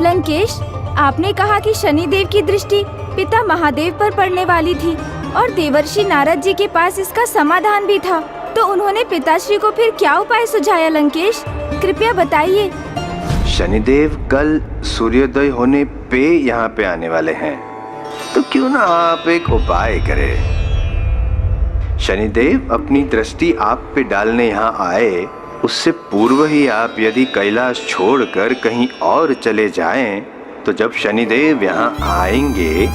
लंकेश, आपने कहा कि शनिदेव की दृष्टि पिता महादेव पर पड़ने वाली थी और देवर्षि नारद जी के पास इसका समाधान भी था, तो उन्होंने पिताश्री को फिर क्या उपाय सुझाया लंकेश? कृपया बताइए। शनिदेव कल सूर्योदय होने पे यहाँ पे आने वाले हैं, तो क्यों ना आप एक उपाय करें। शनिदेव अपनी दृष्टि आप पे डालने यहाँ आए, उससे पूर्व ही आप यदि कैलाश छोड़कर कहीं और चले जाएं, तो जब शनिदेव यहाँ आएंगे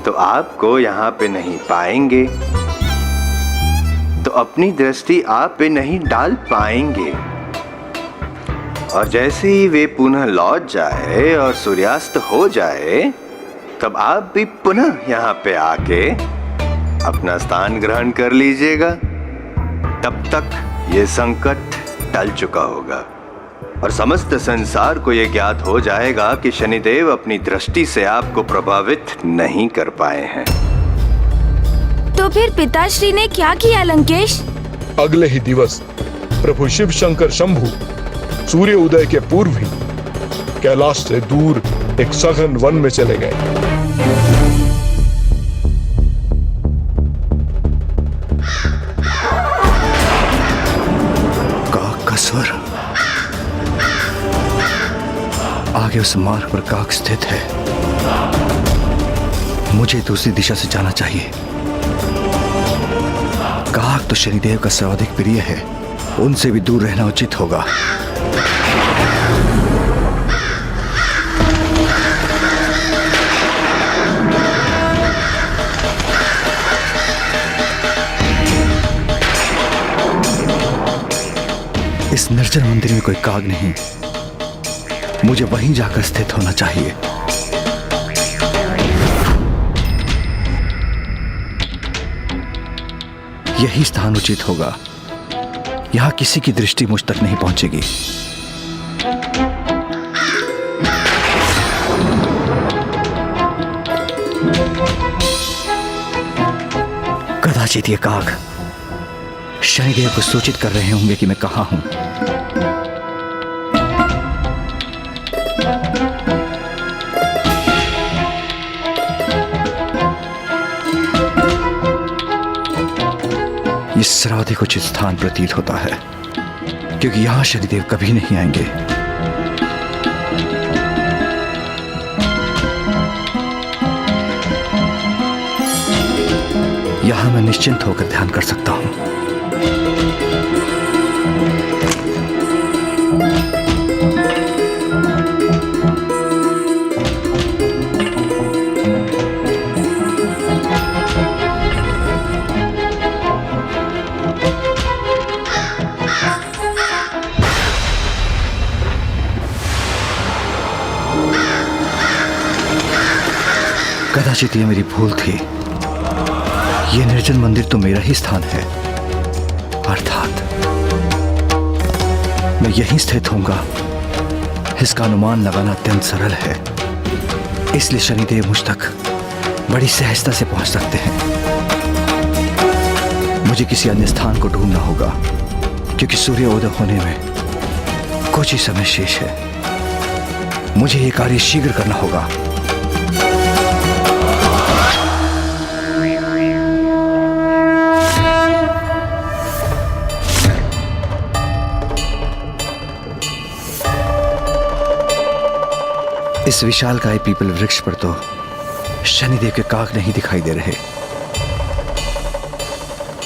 तो आपको यहाँ पे नहीं पाएंगे, तो अपनी दृष्टि आप पे नहीं डाल पाएंगे। और जैसे ही वे पुनः लौट जाए और सूर्यास्त हो जाए, तब आप भी पुनः यहाँ पे आके अपना स्थान ग्रहण कर लीजिएगा। तब तक ये संकट टल चुका होगा और समस्त संसार को ये ज्ञात हो जाएगा कि शनिदेव अपनी दृष्टि से आपको प्रभावित नहीं कर पाए हैं। तो फिर पिताश्री ने क्या किया लंकेश? अगले ही दिवस प्रभु शिव शंकर शंभु सूर्य उदय के पूर्व ही कैलाश से दूर एक सघन वन में चले गए। स्वर आगे उस मार्ग पर काक स्थित है। मुझे दूसरी दिशा से जाना चाहिए। काक तो शनिदेव का सर्वाधिक प्रिय है, उनसे भी दूर रहना उचित होगा। इस निर्जन मंदिर में कोई काग नहीं, मुझे वहीं जाकर स्थित होना चाहिए। यही स्थान उचित होगा। यहां किसी की दृष्टि मुझ तक नहीं पहुंचेगी। कदाचित ये काग शनिदेव को सूचित कर रहे होंगे कि मैं कहां हूं। ये सर्वाधिक उचित स्थान प्रतीत होता है, क्योंकि यहां शनिदेव कभी नहीं आएंगे। यहां मैं निश्चिंत होकर ध्यान कर सकता हूं। कदाचित ये मेरी भूल थी। ये निर्जन मंदिर तो मेरा ही स्थान है, अर्थात मैं यहीं स्थित होऊंगा। इसका अनुमान लगाना अत्यंत सरल है, इसलिए शनिदेव मुझ तक बड़ी सहजता से पहुंच सकते हैं। मुझे किसी अन्य स्थान को ढूंढना होगा, क्योंकि सूर्योदय होने में कुछ ही समय शेष है। मुझे यह कार्य शीघ्र करना होगा। इस विशालकाय पीपल वृक्ष पर तो शनिदेव के काग नहीं दिखाई दे रहे।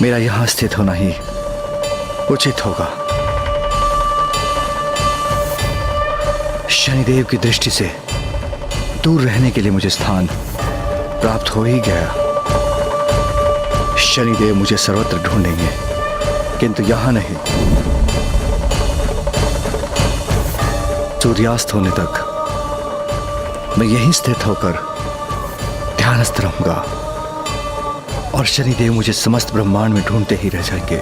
मेरा यहां स्थित होना ही उचित होगा। शनिदेव की दृष्टि से दूर रहने के लिए मुझे स्थान प्राप्त हो ही गया। शनिदेव मुझे सर्वत्र ढूंढेंगे, किंतु यहां नहीं। सूर्यास्त होने तक मैं यहीं स्थित होकर ध्यानस्थ रहूंगा और शनिदेव मुझे समस्त ब्रह्मांड में ढूंढते ही रह जाएंगे।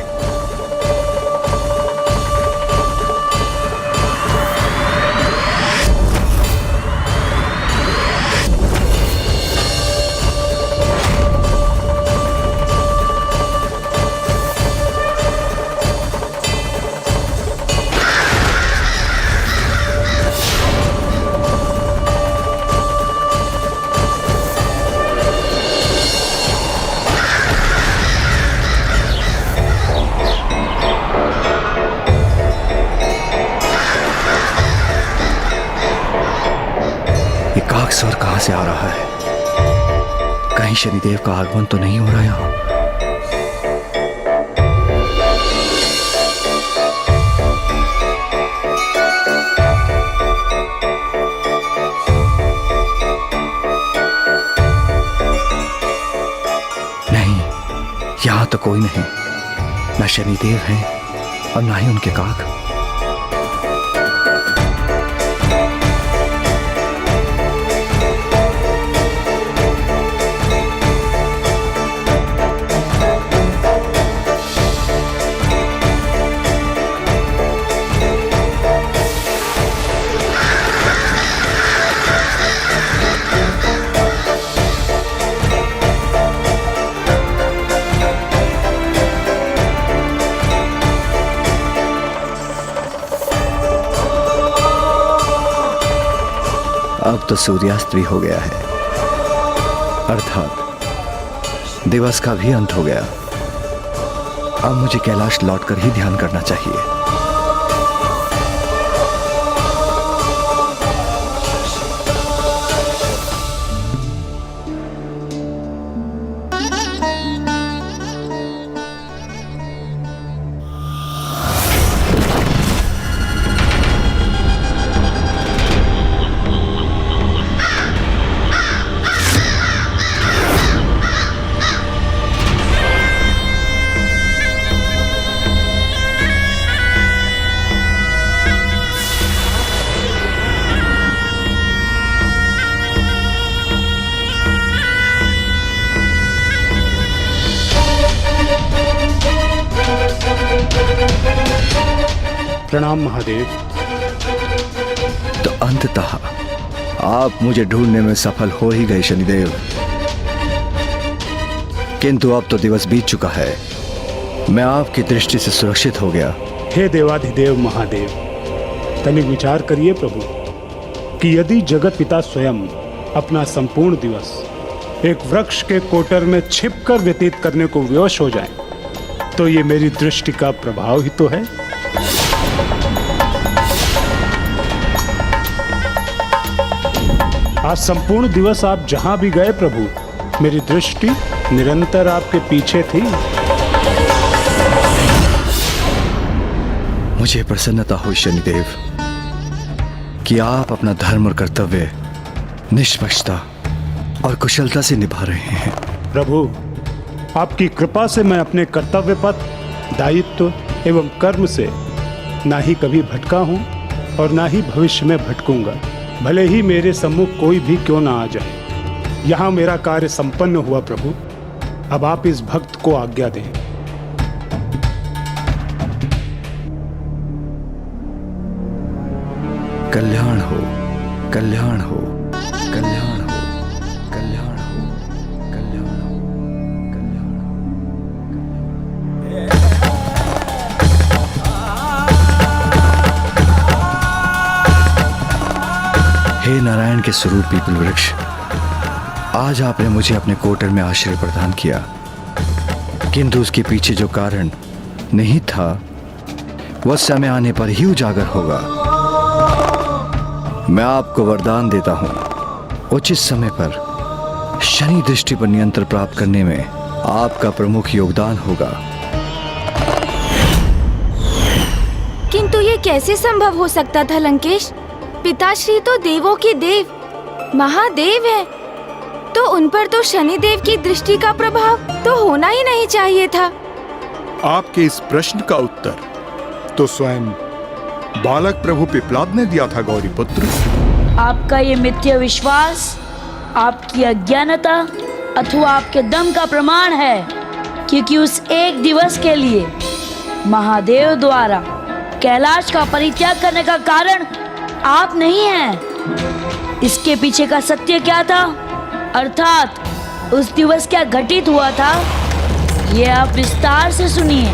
नाग स्वर कहां से आ रहा है? कहीं शनिदेव का आगमन तो नहीं हो रहा यहां? नहीं, यहां तो कोई नहीं। ना शनिदेव हैं और ना ही उनके काग। अब तो सूर्यास्त भी हो गया है, अर्थात दिवस का भी अंत हो गया। अब मुझे कैलाश लौटकर ही ध्यान करना चाहिए। प्रणाम महादेव। तो अंततः आप मुझे ढूंढने में सफल हो ही गए शनिदेव, किंतु अब तो दिवस बीत चुका है। मैं आपकी दृष्टि से सुरक्षित हो गया। हे देवाधिदेव महादेव, तनिक विचार करिए प्रभु कि यदि जगत पिता स्वयं अपना संपूर्ण दिवस एक वृक्ष के कोटर में छिपकर व्यतीत करने को विवश हो जाए, तो ये मेरी दृष्टि का प्रभाव ही तो है। आज संपूर्ण दिवस आप जहां भी गए प्रभु, मेरी दृष्टि निरंतर आपके पीछे थी। मुझे प्रसन्नता हुई शनिदेव कि आप अपना धर्म और कर्तव्य निष्पक्षता और कुशलता से निभा रहे हैं। प्रभु, आपकी कृपा से मैं अपने कर्तव्य पथ, दायित्व एवं कर्म से ना ही कभी भटका हूं और ना ही भविष्य में भटकूंगा। भले ही मेरे सम्मुख कोई भी क्यों ना आ जाए। यहाँ मेरा कार्य संपन्न हुआ प्रभु। अब आप इस भक्त को आज्ञा दें। कल्याण हो, कल्याण हो, कल्याण हो, कल्याण हो, कल्याण हो, कल्याण हो। हे नारायण के स्वरूप पीपल वृक्ष, आज आपने मुझे अपने कोटर में आश्रय प्रदान किया, किंतु उसके पीछे जो कारण नहीं था वह समय आने पर ही उजागर होगा। मैं आपको वरदान देता हूं, उचित समय पर शनि दृष्टि पर नियंत्रण प्राप्त करने में आपका प्रमुख योगदान होगा। किंतु ये कैसे संभव हो सकता था लंकेश? पिताश्री तो देवों के देव महादेव है, तो उन पर तो शनिदेव की दृष्टि का प्रभाव तो होना ही नहीं चाहिए था। आपके इस प्रश्न का उत्तर तो स्वयं बालक प्रभु पिपलाद ने दिया था गौरी पुत्र। आपका ये मिथ्या विश्वास आपकी अज्ञानता अथवा आपके दम का प्रमाण है, क्योंकि उस एक दिवस के लिए महादेव द्वारा कैलाश का परित्याग करने का कारण आप नहीं हैं। इसके पीछे का सत्य क्या था, अर्थात उस दिवस क्या घटित हुआ था, ये आप विस्तार से सुनिए।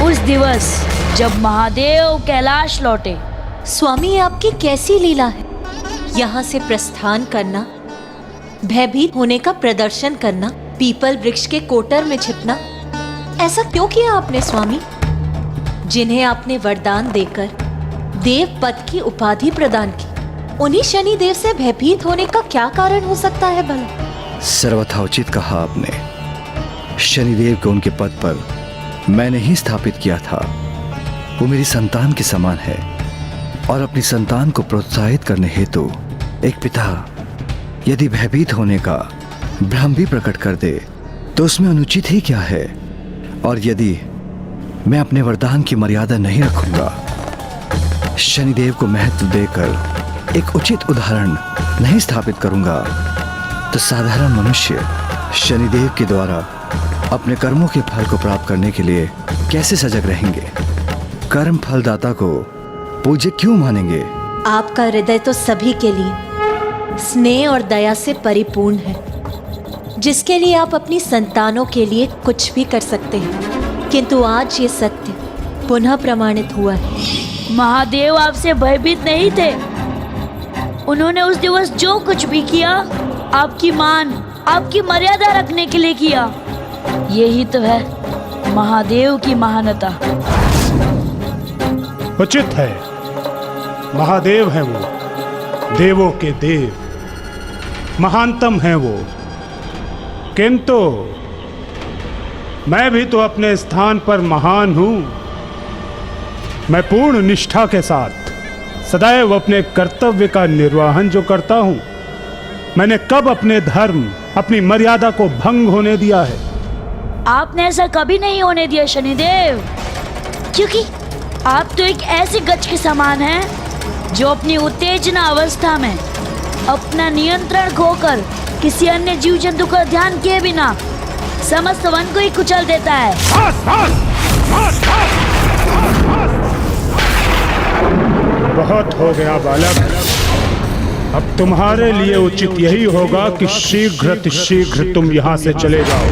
उस दिवस जब महादेव कैलाश लौटे। स्वामी, ये आपकी कैसी लीला है? यहाँ से प्रस्थान करना, भयभीत होने का प्रदर्शन करना, पीपल वृक्ष के कोटर में छिपना, ऐसा क्यों किया आपने स्वामी? जिन्हें आपने वरदान देकर देव पद की उपाधि प्रदान की, उन्हीं शनि देव से भयभीत होने का क्या कारण हो सकता है भला? सर्वथा उचित कहा आपने। शनिदेव को उनके पद पर मैंने ही स्थापित किया था। वो मेरी संतान के समान है और अपनी संतान को प्रोत्साहित करने हेतु एक पिता यदि भयभीत होने का भ्रम भी प्रकट कर दे तो उसमें अनुचित ही क्या है। और यदि मैं अपने वरदान की मर्यादा नहीं रखूंगा, शनिदेव को महत्व देकर एक उचित उदाहरण नहीं स्थापित करूंगा, तो साधारण मनुष्य शनिदेव के द्वारा अपने कर्मों के फल को प्राप्त करने के लिए कैसे सजग रहेंगे? कर्म फलदाता को पूज्य क्यों मानेंगे? आपका हृदय तो सभी के लिए स्नेह और दया से परिपूर्ण है, जिसके लिए आप अपनी संतानों के लिए कुछ भी कर सकते हैं। किंतु आज ये सत्य पुनः प्रमाणित हुआ है। महादेव आपसे भयभीत नहीं थे। उन्होंने उस दिवस जो कुछ भी किया आपकी मान, आपकी मर्यादा रखने के लिए किया। यही तो है महादेव की महानता। उचित है, महादेव हैं वो, देवों के देव, महानतम हैं वो। किंतु मैं भी तो अपने स्थान पर महान हूं। मैं पूर्ण निष्ठा के साथ सदैव अपने कर्तव्य का निर्वहन जो करता हूं, मैंने कब अपने धर्म, अपनी मर्यादा को भंग होने दिया है? आपने ऐसा कभी नहीं होने दिया शनिदेव, क्योंकि आप तो एक ऐसे गज के समान हैं जो अपनी उत्तेजना अवस्था में अपना नियंत्रण खोकर किसी अन्य जीव जंतु का ध्यान किए बिना समस्त वन को ही कुचल देता है। बहुत हो गया बालक, अब तुम्हारे लिए उचित यही होगा कि शीघ्र तुम यहाँ से चले जाओ,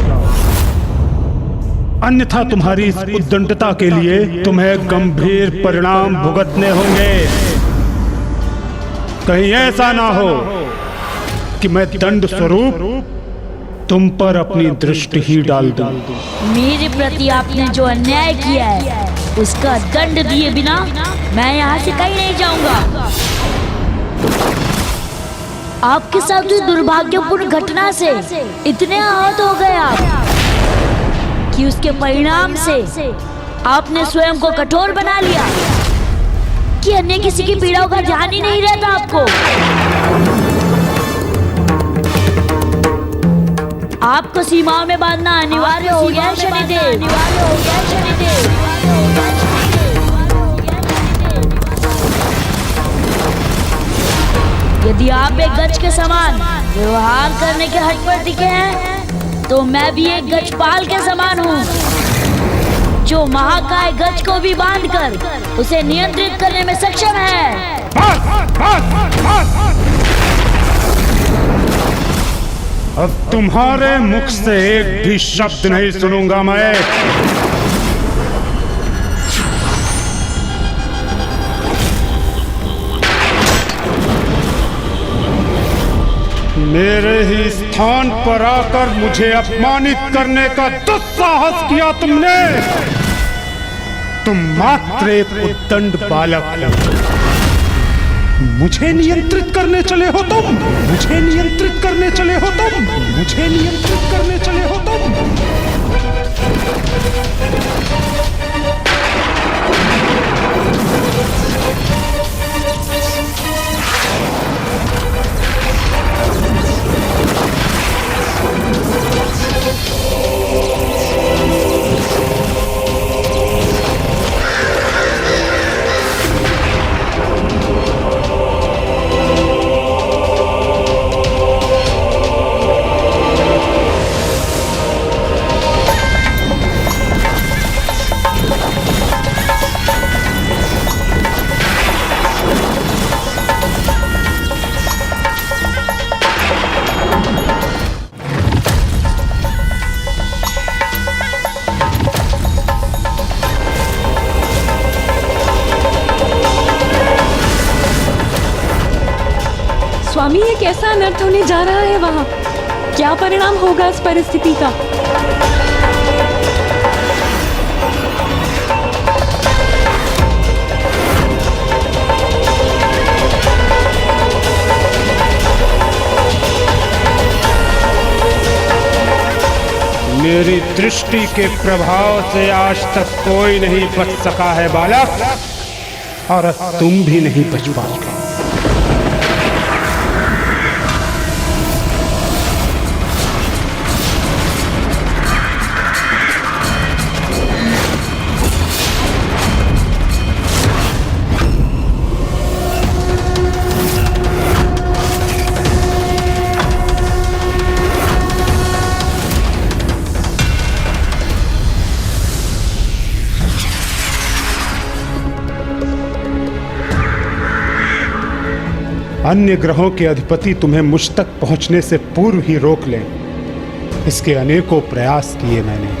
अन्यथा तुम्हारी इस उद्दंडता के लिए तुम्हें गंभीर परिणाम भुगतने होंगे। कहीं ऐसा ना हो कि मैं दंड स्वरूप तुम पर अपनी दृष्टि ही डाल दूं। मेरे प्रति आपने जो अन्याय किया है उसका दंड दिए बिना मैं यहाँ से कहीं नहीं जाऊंगा। आपके साथ हुई दुर्भाग्यपूर्ण घटना से इतने आहत हो गए आप कि उसके परिणाम से आपने स्वयं को कठोर बना लिया कि अन्य किसी की पीड़ाओं का ध्यान ही नहीं रहता आपको। आपको सीमाओं में बांधना अनिवार्य हो गया है शनिदेव। यदि आप एक गज के समान व्यवहार करने के हट पर टिके हैं तो मैं भी एक गजपाल के समान हूँ, जो महाकाय गज को भी बांधकर उसे नियंत्रित करने में सक्षम है। अब तुम्हारे मुख से एक भी शब्द नहीं सुनूंगा मैं। मेरे ही स्थान पर आकर मुझे अपमानित करने का दुस्साहस किया तुमने। तुम मात्र एक उद्दंड बालक हो। मुझे नियंत्रित करने चले हो तुम, मुझे नियंत्रित करने चले हो तुम, मुझे नियंत्रित करने चले हो तुम। स्वामी, ये कैसा अनर्थ होने जा रहा है वहाँ? क्या परिणाम होगा इस परिस्थिति का? मेरी दृष्टि के प्रभाव से आज तक कोई नहीं बच सका है बालक, और तुम भी नहीं बच पाओगे। अन्य ग्रहों के अधिपति तुम्हें मुझ तक पहुंचने से पूर्व ही रोक लें, इसके अनेकों प्रयास किए मैंने।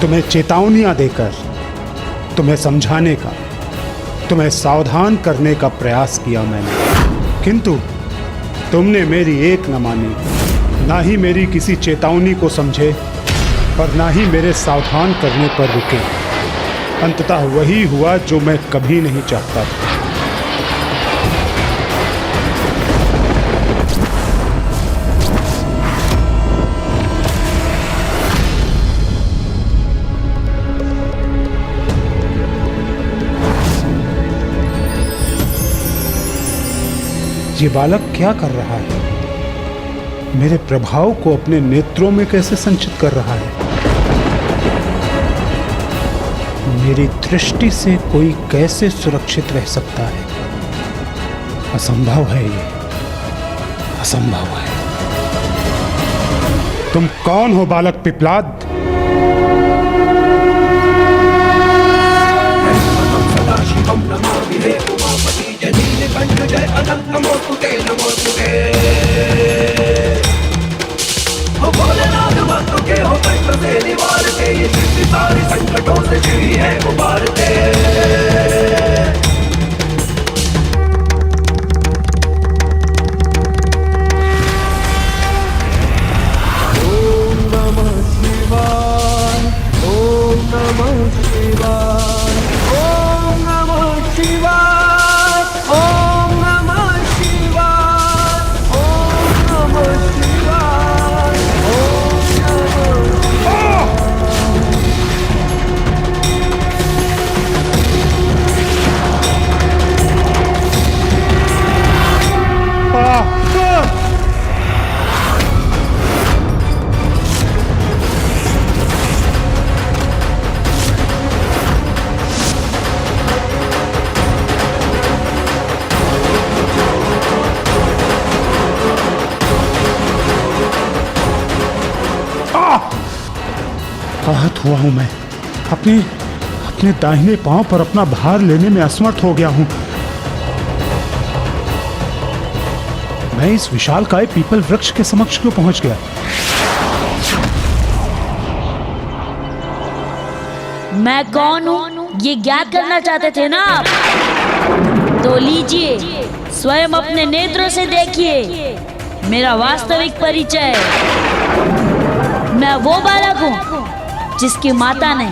तुम्हें चेतावनियां देकर, तुम्हें समझाने का, तुम्हें सावधान करने का प्रयास किया मैंने, किंतु तुमने मेरी एक न मानी, ना ही मेरी किसी चेतावनी को समझे और ना ही मेरे सावधान करने पर रुके। अंततः वही हुआ जो मैं कभी नहीं चाहता था। ये बालक क्या कर रहा है? मेरे प्रभाव को अपने नेत्रों में कैसे संचित कर रहा है? मेरी दृष्टि से कोई कैसे सुरक्षित रह सकता है? असंभव है ये, असंभव है। तुम कौन हो बालक पिपलाद? आहत हुआ हूं मैं। अपने दाहिने पांव पर अपना भार लेने में असमर्थ हो गया हूं। मैं इस विशालकाय पीपल वृक्ष के समक्ष क्यों पहुंच गया? मैं कौन हूँ ये ज्ञात करना चाहते थे ना आप? तो लीजिए, स्वयं अपने नेत्रों से देखिए मेरा वास्तविक परिचय। मैं वो बालक हूँ जिसकी माता ने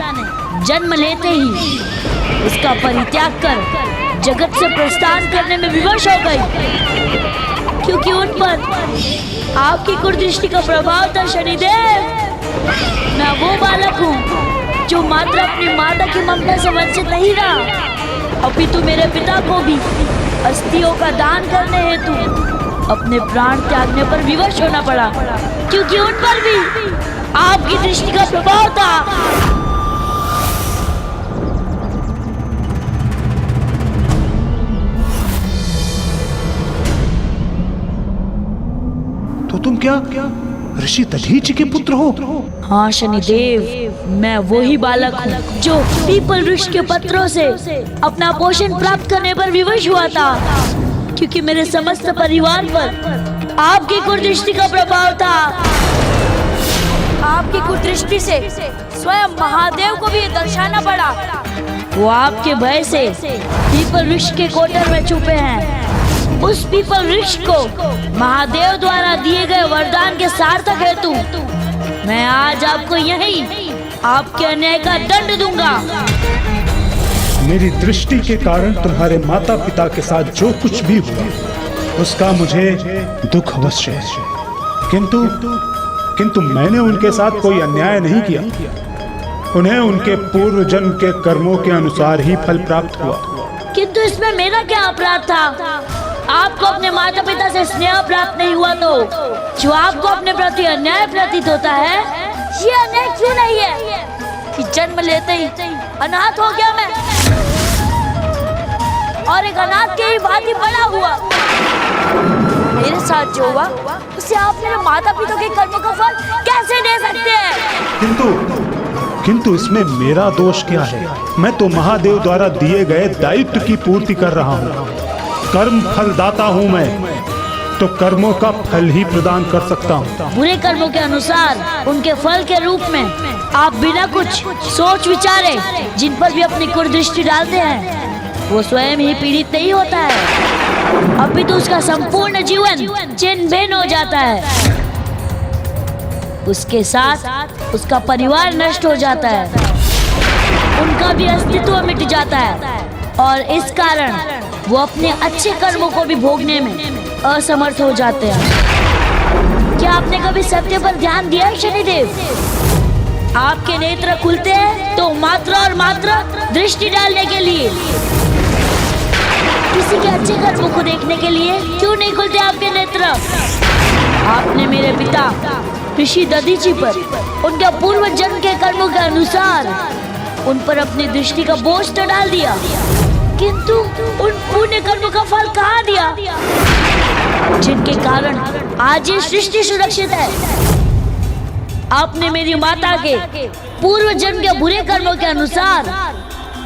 जन्म लेते ही उसका परित्याग कर जगत से प्रस्थान करने में विवश हो गई, क्योंकि उन पर आपकी कुदृष्टि का प्रभाव था शनिदेव। मैं वो बालक हूँ जो मात्र अपनी माता की ममता से वंचित नहीं रहा, अपितु मेरे पिता को भी अस्थियों का दान करने हेतु अपने प्राण त्यागने पर विवश होना पड़ा, क्योंकि उन पर भी आपकी दृष्टि का प्रभाव था। तो तुम क्या ऋषि दधीचि के पुत्र हो? हाँ शनिदेव, मैं वही बालक हूँ जो पीपल वृक्ष के पत्रों से अपना पोषण प्राप्त करने पर विवश हुआ था, क्योंकि मेरे समस्त परिवार पर आपकी कुदृष्टि का प्रभाव था। आपकी कुदृष्टि से स्वयं महादेव को भी दर्शाना पड़ा। वो आपके भय से पीपल वृक्ष के कोटर में छुपे हैं। उस पीपल वृक्ष को महादेव द्वारा दिए गए वरदान के सार्थक हेतु मैं आज आपको यहीं आपके अन्याय का दंड दूंगा। मेरी दृष्टि के कारण तुम्हारे माता पिता के साथ जो कुछ भी हुआ उसका मुझे दुख अवश्य है, किंतु मैंने उनके साथ कोई अन्याय नहीं किया। उन्हें उनके पूर्व जन्म के कर्मों के अनुसार ही फल प्राप्त हुआ। किंतु इसमें मेरा क्या अपराध था? आपको अपने माता पिता से स्नेह प्राप्त नहीं हुआ तो जो आपको अपने प्रति अन्याय प्रतीत होता है, ये अन्याय क्यों नहीं है कि जन्म लेते ही अनाथ हो गया मैं, और एक अनाथ के ही भांति बड़ा हुआ। मेरे साथ जो हुआ उसे आप मेरे माता पिता के कर्मों का फल कैसे दे सकते हैं? किंतु इसमें मेरा दोष क्या है? मैं तो महादेव द्वारा दिए गए दायित्व की पूर्ति कर रहा हूँ। कर्म फलदाता हूँ मैं, तो कर्मों का फल ही प्रदान कर सकता हूँ। बुरे कर्मों के अनुसार उनके फल के रूप में आप बिना कुछ सोच विचारे जिन पर भी अपनी कुदृष्टि डालते हैं, वो स्वयं ही पीड़ित नहीं होता है, अभी तो उसका संपूर्ण जीवन छिन्न भिन्न हो जाता है। उसके साथ उसका परिवार नष्ट हो जाता है, उनका भी अस्तित्व मिट जाता है, और इस कारण वो अपने अच्छे कर्मों को भी भोगने में असमर्थ हो जाते हैं। क्या आपने कभी सत्य पर ध्यान दिया है शनिदेव? आपके नेत्र खुलते हैं तो मात्र और मात्र दृष्टि डालने के लिए, किसी के अच्छे कर्मों को देखने के लिए क्यों नहीं खुलते आपके नेत्र? आपने मेरे पिता ऋषि दधीचि पर उनके पूर्व जन्म के कर्मों के अनुसार उन पर अपनी दृष्टि का बोझ तो डाल दिया, किंतु उन पुण्य कर्मों का फल कहाँ दिया, जिनके कारण आज ये सृष्टि सुरक्षित है? आपने मेरी माता के पूर्व जन्म के बुरे कर्मों के अनुसार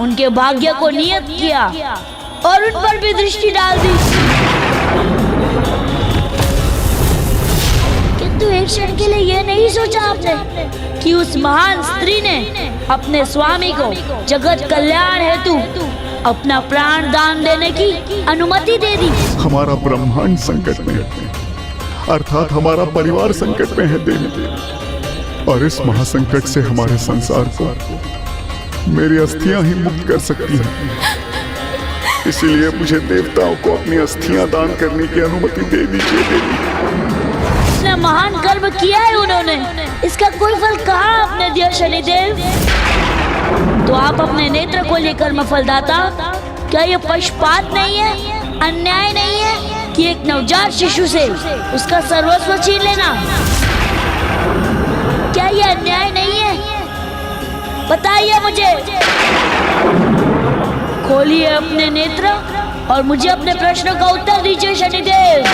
उनके भाग्य को नियत किया और उन पर भी दृष्टि डाल दी। किंतु एक क्षण के लिए यह नहीं सोचा आपने कि उस महान स्त्री ने अपने स्वामी को जगत कल्याण हेतु अपना प्राण दान देने की अनुमति दे दी। हमारा ब्रह्मांड संकट में है, अर्थात हमारा परिवार संकट में है देवी, और इस महासंकट से हमारे संसार को मेरी अस्थियां ही मुक्त कर सकती हैं। इसीलिए मुझे देवताओं को अपनी अस्थियां दान करने की अनुमति दे दीजिए देवी। इतना महान कर्म किया है उन्होंने, इसका कोई फल कहाँ आपने दिया शनिदेव? तो आप अपने नेत्र को लेकर कर्म फलदाता, क्या ये पक्षपात नहीं है, अन्याय नहीं है कि एक नवजात शिशु से उसका सर्वस्व छीन लेना? क्या ये अन्याय नहीं है? बताइए मुझे। खोलिए अपने नेत्र और मुझे अपने प्रश्नों का उत्तर दीजिए शनिदेव।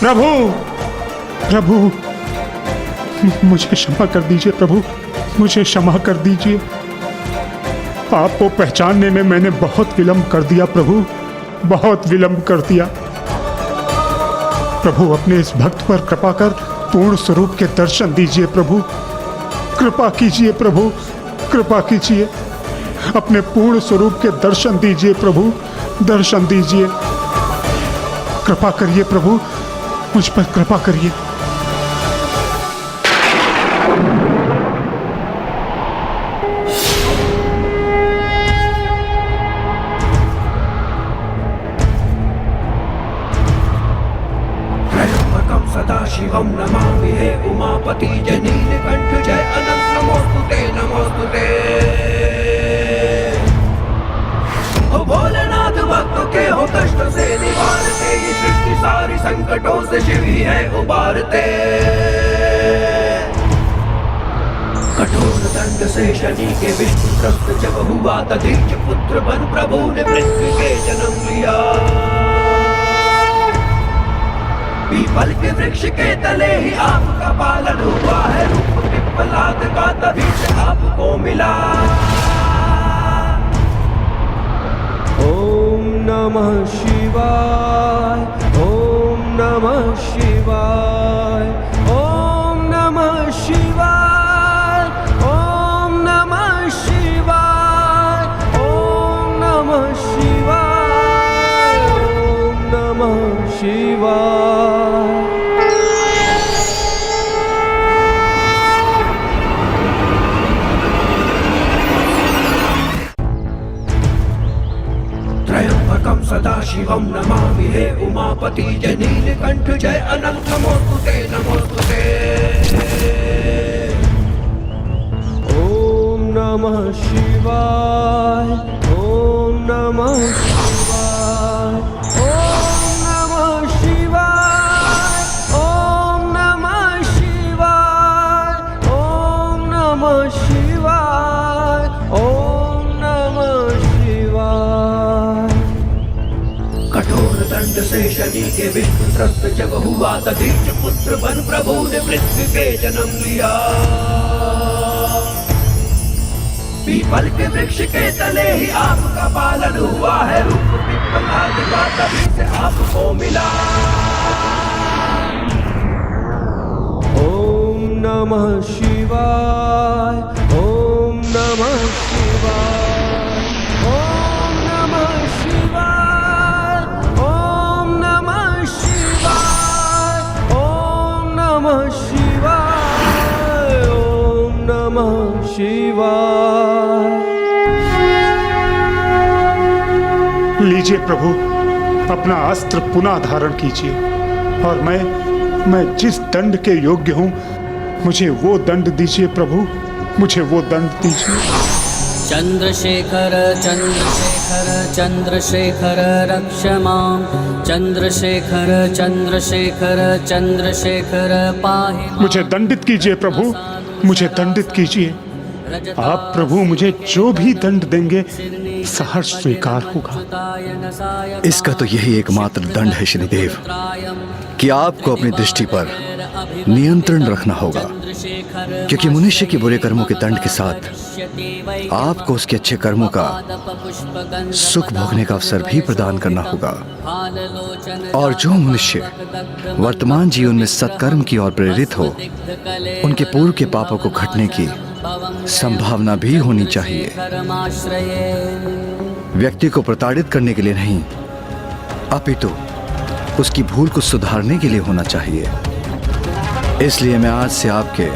प्रभु, प्रभु, मुझे क्षमा कर दीजिए प्रभु, मुझे क्षमा कर दीजिए। आपको पहचानने में मैंने बहुत विलंब कर दिया प्रभु, बहुत विलंब कर दिया। प्रभु अपने इस भक्त पर कृपा कर पूर्ण स्वरूप के दर्शन दीजिए प्रभु, कृपा कीजिए प्रभु, कृपा कीजिए। अपने पूर्ण स्वरूप के दर्शन दीजिए प्रभु, दर्शन दीजिए। कृपा करिए प्रभु, मुझ पर कृपा करिए। त्रयंबकं सदाशिवं नमामि हे उमापति जनीलकंठ जय अनंत नमोस्तुते नमोस्तुते। हो भोलेनाथ भक्तों के हो कष्ट से निवारते, ये सृष्टि सारी संकटों से शिव ही है उबारते। कठोर दंड से शनि के विष्णु त्रस्त जब हुआ, दधीच पुत्र बन प्रभु ने पृथ्वी के जन्म लिया। पीपल के वृक्ष के तले ही आपका पालन हुआ है, रूप पिप्पलाद का तभी से आपको मिला। ओम नमः शिवाय, ओम नमः शिवाय, ओम नमः शिवाय, शिवाय। त्र्यंबकं सदाशिवं नमामि हे उमापति जय नीलकंठ जय अनंत नमोस्तुते नमोस्तुते। ओम नमः शिवाय ओम नमः शिवाय ओम नमः शिवाय ओम नमः शिवाय ओम नमः शिवाय ओम नमः शिवाय। कठोर दंड से शनि के विष्णु त्रस्त जब हुआ तदीच पुत्र बन प्रभु ने पृथ्वी पे जन्म लिया। पीपल के वृक्ष के तले ही आपका पालन हुआ है। रूप पिपलाद का तभी से आपको मिला। ओम नमः शिवाय ओम नमः शिवाय ओम नमः शिवाय ओम नमः शिवाय ओम नमः शिवाय ओम नमः शिवाय। लीजिए प्रभु, अपना अस्त्र पुनः धारण कीजिए और मैं जिस दंड के योग्य हूँ मुझे वो दंड दीजिए प्रभु, मुझे वो दंड दीजिए। चंद्रशेखर चंद्रशेखर चंद्रशेखर रक्ष मां चंद्रशेखर चंद्रशेखर चंद्रशेखर पाहि मां। मुझे दंडित कीजिए प्रभु, मुझे दंडित कीजिए। आप प्रभु मुझे जो भी दंड देंगे सहर्ष स्वीकार होगा। इसका तो यही एकमात्र दंड है शनिदेव कि आपको अपनी दृष्टि पर नियंत्रण रखना होगा, क्योंकि मनुष्य के बुरे कर्मों के दंड के साथ आपको उसके अच्छे कर्मों का सुख भोगने का अवसर भी प्रदान करना होगा। और जो मनुष्य वर्तमान जीवन में सत्कर्म की ओर प्रेरित हो, उनके पूर्व के पापों को घटने की संभावना भी होनी चाहिए। व्यक्ति को प्रताड़ित करने के लिए नहीं, अपितु उसकी भूल को सुधारने के लिए होना चाहिए। इसलिए मैं आज से आपके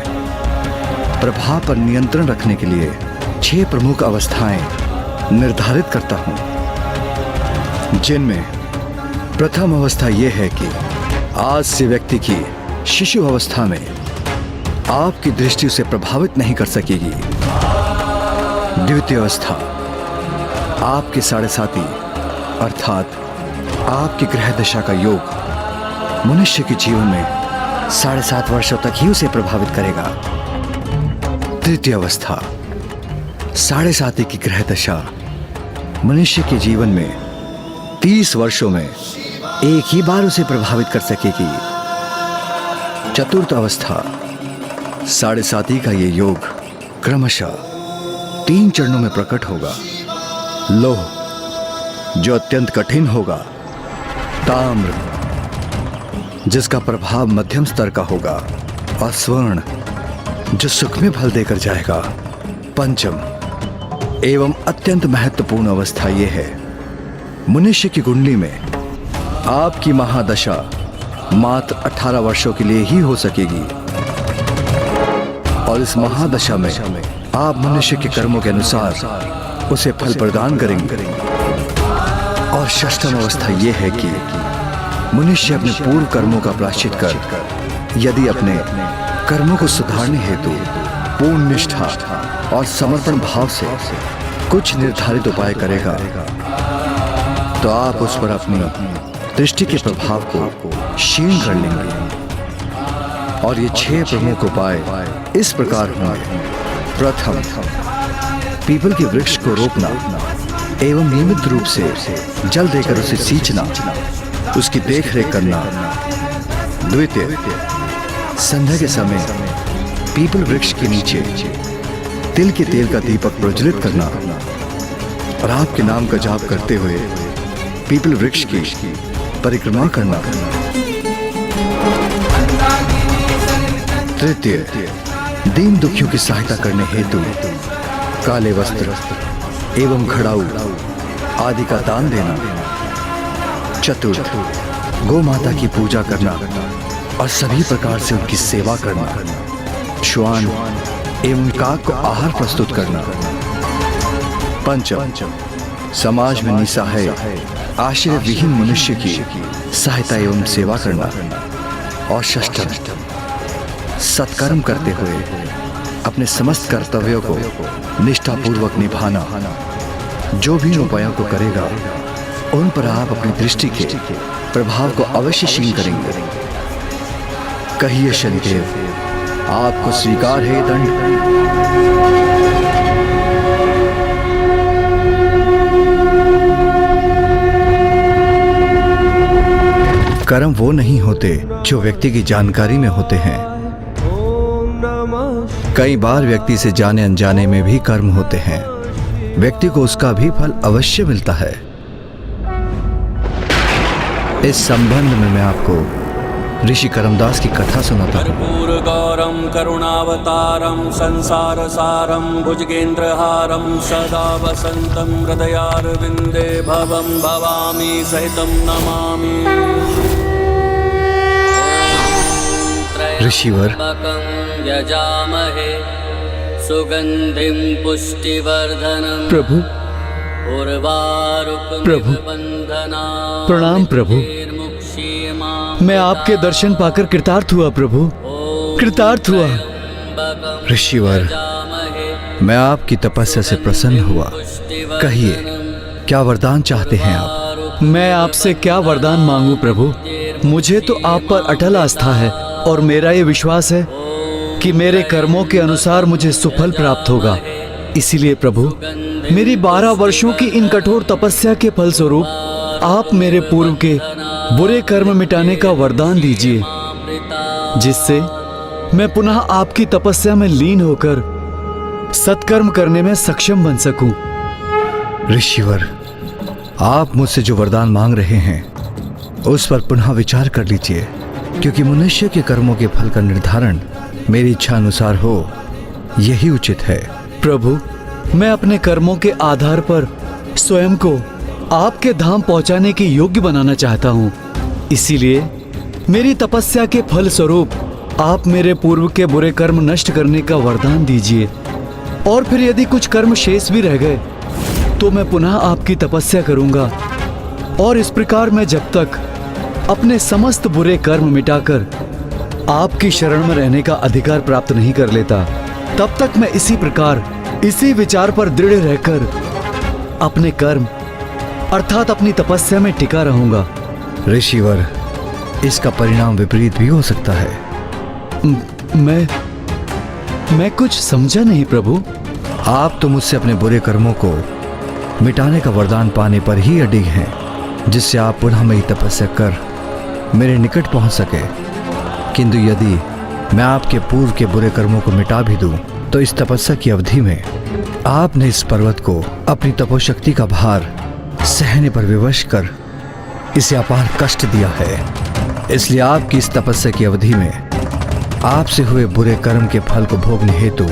प्रभाव पर नियंत्रण रखने के लिए 6 प्रमुख अवस्थाएं निर्धारित करता हूं, जिनमें प्रथम अवस्था यह है कि आज से व्यक्ति की शिशु अवस्था में आपकी दृष्टि उसे प्रभावित नहीं कर सकेगी। द्वितीय अवस्था आपके 7.5 अर्थात आपकी ग्रह दशा का योग मनुष्य के जीवन में 7.5 वर्षों तक ही उसे प्रभावित करेगा। तृतीय अवस्था 7.5 की ग्रह दशा मनुष्य के जीवन में 30 वर्षों में एक ही बार उसे प्रभावित कर सकेगी। चतुर्थ अवस्था 7.5 का ये योग क्रमशः 3 चरणों में प्रकट होगा। लोह जो अत्यंत कठिन होगा, ताम्र जिसका प्रभाव मध्यम स्तर का होगा, और स्वर्ण जो सुख में फल देकर जाएगा। पंचम एवं अत्यंत महत्वपूर्ण अवस्था यह है, मनुष्य की कुंडली में आपकी महादशा मात्र 18 वर्षों के लिए ही हो सकेगी, और इस महादशा में आप मनुष्य के कर्मों के अनुसार उसे फल प्रदान करेंगे। और षष्ठम अवस्था यह है कि मनुष्य अपने पूर्व कर्मों का प्रायश्चित कर यदि अपने कर्मों को सुधारने हेतु पूर्ण निष्ठा और समर्पण भाव से कुछ निर्धारित उपाय करेगा, तो आप उस पर अपनी दृष्टि के प्रभाव को क्षीण कर लेंगे। और ये 6 प्रमुख उपाय इस प्रकार होंगे। प्रथम, पीपल के वृक्ष को रोपना एवं नियमित रूप से जल देकर उसे सींचना, उसकी देखरेख करना। द्वितीय, संध्या के समय पीपल वृक्ष के नीचे तिल के तेल का दीपक प्रज्वलित करना और आपके नाम का जाप करते हुए पीपल वृक्ष की परिक्रमा करना। तृतीय, दीन दुखियों की सहायता करने हेतु काले वस्त्र एवं घड़ाऊ आदि का दान देना। चतुर्थ, गौ माता की पूजा करना और सभी प्रकार से उनकी सेवा करना, श्वान एवं काक को आहार प्रस्तुत करना। पंचम, समाज में निसहाय आश्रय विहीन मनुष्य की सहायता एवं सेवा करना। और षष्ठम, सत्कर्म करते हुए अपने समस्त कर्तव्यों को निष्ठापूर्वक निभाना। जो भी इन उपायों को करेगा उन पर आप अपनी दृष्टि के प्रभाव को अवश्य क्षीण करेंगे। कहिए शनिदेव, आपको स्वीकार है दंड? कर्म वो नहीं होते जो व्यक्ति की जानकारी में होते हैं। कई बार व्यक्ति से जाने अनजाने में भी कर्म होते हैं, व्यक्ति को उसका भी फल अवश्य मिलता है। इस संबंध में मैं आपको ऋषि करमदास की कथा सुनाता हूँ। कर्पूर गौरम करुणावतारम संसार सारम भुजगेंद्रहारम सदा वसंतम हृदयारविंदे भवम भवामी सहितम नमामि। ऋषिवर, यजामहे सुगंधिम पुष्टिवर्धनम प्रभु प्रभु, प्रणाम प्रभु। मैं आपके दर्शन पाकर कृतार्थ हुआ प्रभु, कृतार्थ हुआ। ऋषिवर, मैं आपकी तपस्या से प्रसन्न हुआ। कहिए, क्या वरदान चाहते हैं आप? मैं आपसे क्या वरदान मांगू प्रभु? मुझे तो आप पर अटल आस्था है और मेरा ये विश्वास है कि मेरे कर्मों के अनुसार मुझे सुफल प्राप्त होगा। इसीलिए प्रभु, मेरी 12 वर्षों की इन कठोर तपस्या के फलस्वरूप आप मेरे पूर्व के बुरे कर्म मिटाने का वरदान दीजिए, जिससे मैं पुनः आपकी तपस्या में लीन होकर सत्कर्म करने में सक्षम बन सकूं। ऋषिवर, आप मुझसे जो वरदान मांग रहे हैं उस पर पुनः विचार कर लीजिए, क्योंकि मनुष्य के कर्मों के फल का निर्धारण मेरी इच्छा अनुसार हो, यही उचित है। प्रभु, मैं अपने कर्मों के आधार पर स्वयं को आपके धाम पहुंचाने के योग्य बनाना चाहता हूं। इसीलिए मेरी तपस्या के फल स्वरूप आप मेरे पूर्व के बुरे कर्म नष्ट करने का वरदान दीजिए, और फिर यदि कुछ कर्म शेष भी रह गए तो मैं पुनः आपकी तपस्या करूंगा। और इस प्रकार मैं जब तक अपने समस्त बुरे कर्म मिटाकर आपकी शरण में रहने का अधिकार प्राप्त नहीं कर लेता, तब तक मैं इसी प्रकार, इसी विचार पर दृढ़ रहकर अपने कर्म अर्थात अपनी तपस्या में टिका रहूंगा। ऋषिवर, इसका परिणाम विपरीत भी हो सकता है। मैं कुछ समझा नहीं प्रभु। आप तो मुझसे अपने बुरे कर्मों को मिटाने का वरदान पाने पर ही अडिग हैं, जिससे आप पुनः मेरी तपस्या कर मेरे निकट पहुंच सके। किंतु यदि मैं आपके पूर्व के बुरे कर्मों को मिटा भी दूं, तो इस तपस्या की अवधि में आपने इस पर्वत को अपनी तपोशक्ति का भार सहने पर विवश कर इसे अपार कष्ट दिया है। इसलिए आपकी इस तपस्या की अवधि में आपसे हुए बुरे कर्म के फल को भोगने हेतु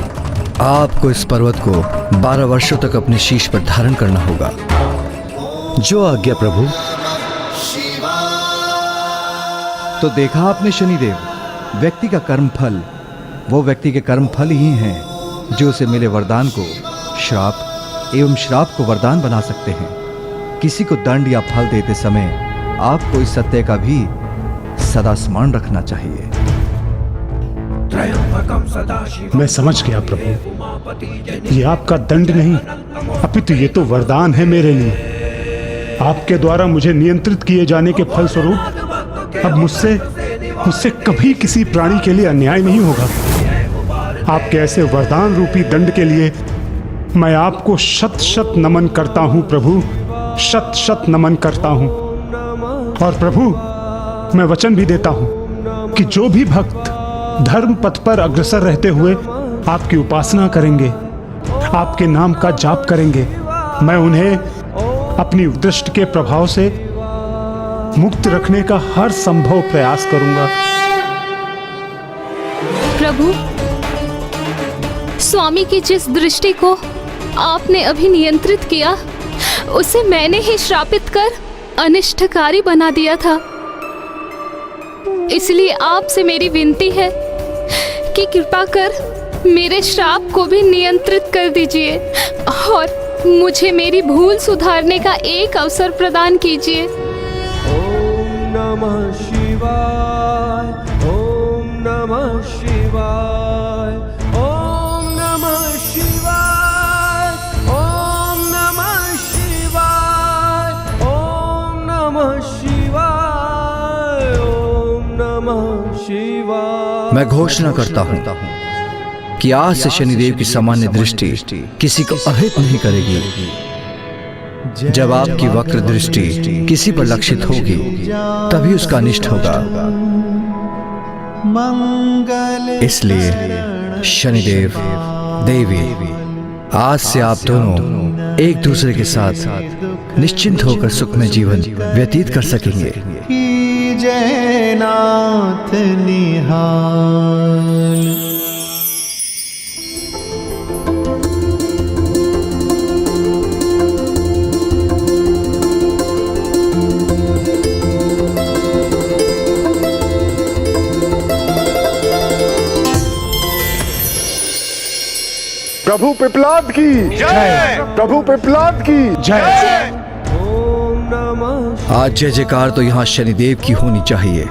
आपको इस पर्वत को 12 वर्षों तक अपने शीश पर धारण करना होगा। जो आज्ञा प्रभु। तो देखा आपने शनिदेव, व्यक्ति का कर्म फल वो व्यक्ति के कर्म फल ही हैं जो उसे मिले वरदान को श्राप एवं श्राप को वरदान बना सकते हैं। किसी को दंड या फल देते समय आपको इस सत्य का भी सदा स्मरण रखना चाहिए। मैं समझ गया प्रभु, ये आपका दंड नहीं अपितु ये तो वरदान है मेरे लिए। आपके द्वारा मुझे नियंत्रित किए जाने के फलस्वरूप अब मुझसे कभी किसी प्राणी के लिए अन्याय नहीं होगा। आपके ऐसे वरदान रूपी दंड के लिए मैं आपको शत शत नमन करता हूं प्रभु, शत शत नमन करता हूं। और प्रभु, मैं वचन भी देता हूं कि जो भी भक्त धर्म पथ पर अग्रसर रहते हुए आपकी उपासना करेंगे, आपके नाम का जाप करेंगे, मैं उन्हें अपनी दृष्टि के प्रभाव से मुक्त रखने का हर संभव प्रयास करूंगा। प्रभु, स्वामी की जिस दृष्टि को आपने अभी नियंत्रित किया, उसे मैंने ही श्रापित कर अनिष्टकारी बना दिया था। इसलिए आपसे मेरी विनती है कि कृपा कर मेरे श्राप को भी नियंत्रित कर दीजिए और मुझे मेरी भूल सुधारने का एक अवसर प्रदान कीजिए। ओम नमः शिवाय, ओम नमः शिवाय, ओम नमः शिवाय, ओम नमः शिवाय, ओम नमः शिवाय, ओम नमः शिवाय। मैं घोषणा करता हूँ कि आज से शनिदेव की सामान्य दृष्टि किसी को अहित नहीं करेगी। जब आपकी वक्र दृष्टि किसी पर लक्षित होगी तभी उसका अनिष्ट होगा। इसलिए शनिदेव देवी, आज से आप दोनों एक दूसरे के साथ निश्चिंत होकर सुखमय जीवन व्यतीत कर सकेंगे। जय नाथ निहाल। प्रभु पिपलाद की जय, प्रभु पिपलाद की जय। आज जय जयकार तो यहाँ शनिदेव की होनी चाहिए।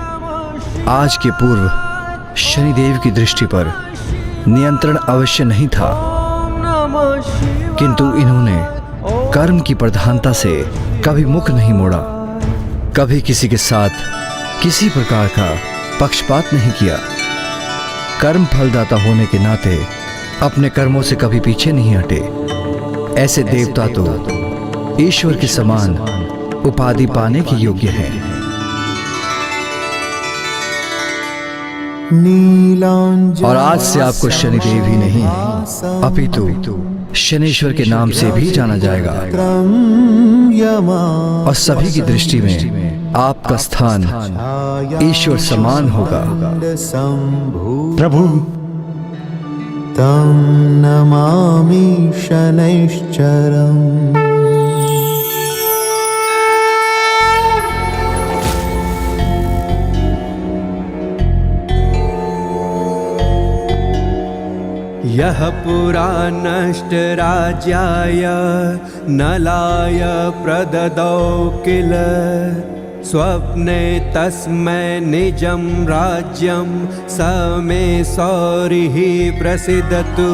आज के पूर्व शनिदेव की दृष्टि पर नियंत्रण अवश्य नहीं था, किंतु इन्होंने कर्म की प्रधानता से कभी मुख नहीं मोड़ा, कभी किसी के साथ किसी प्रकार का पक्षपात नहीं किया। कर्म फलदाता होने के नाते अपने कर्मों से कभी पीछे नहीं हटे। ऐसे देवता तो ईश्वर के समान उपाधि पाने के योग्य हैं। और आज से आपको शनिदेव ही नहीं अपितु शनीश्वर के नाम से भी जाना जाएगा। और सभी की दृष्टि में आपका स्थान ईश्वर समान होगा। प्रभु तं नमामि शनैश्चरम्। यः पुरा नष्ट राज्याय नलाय प्रददौ किल स्वप्ने तस्मै निजं राज्यं स मे सौरिः प्रसीदतु।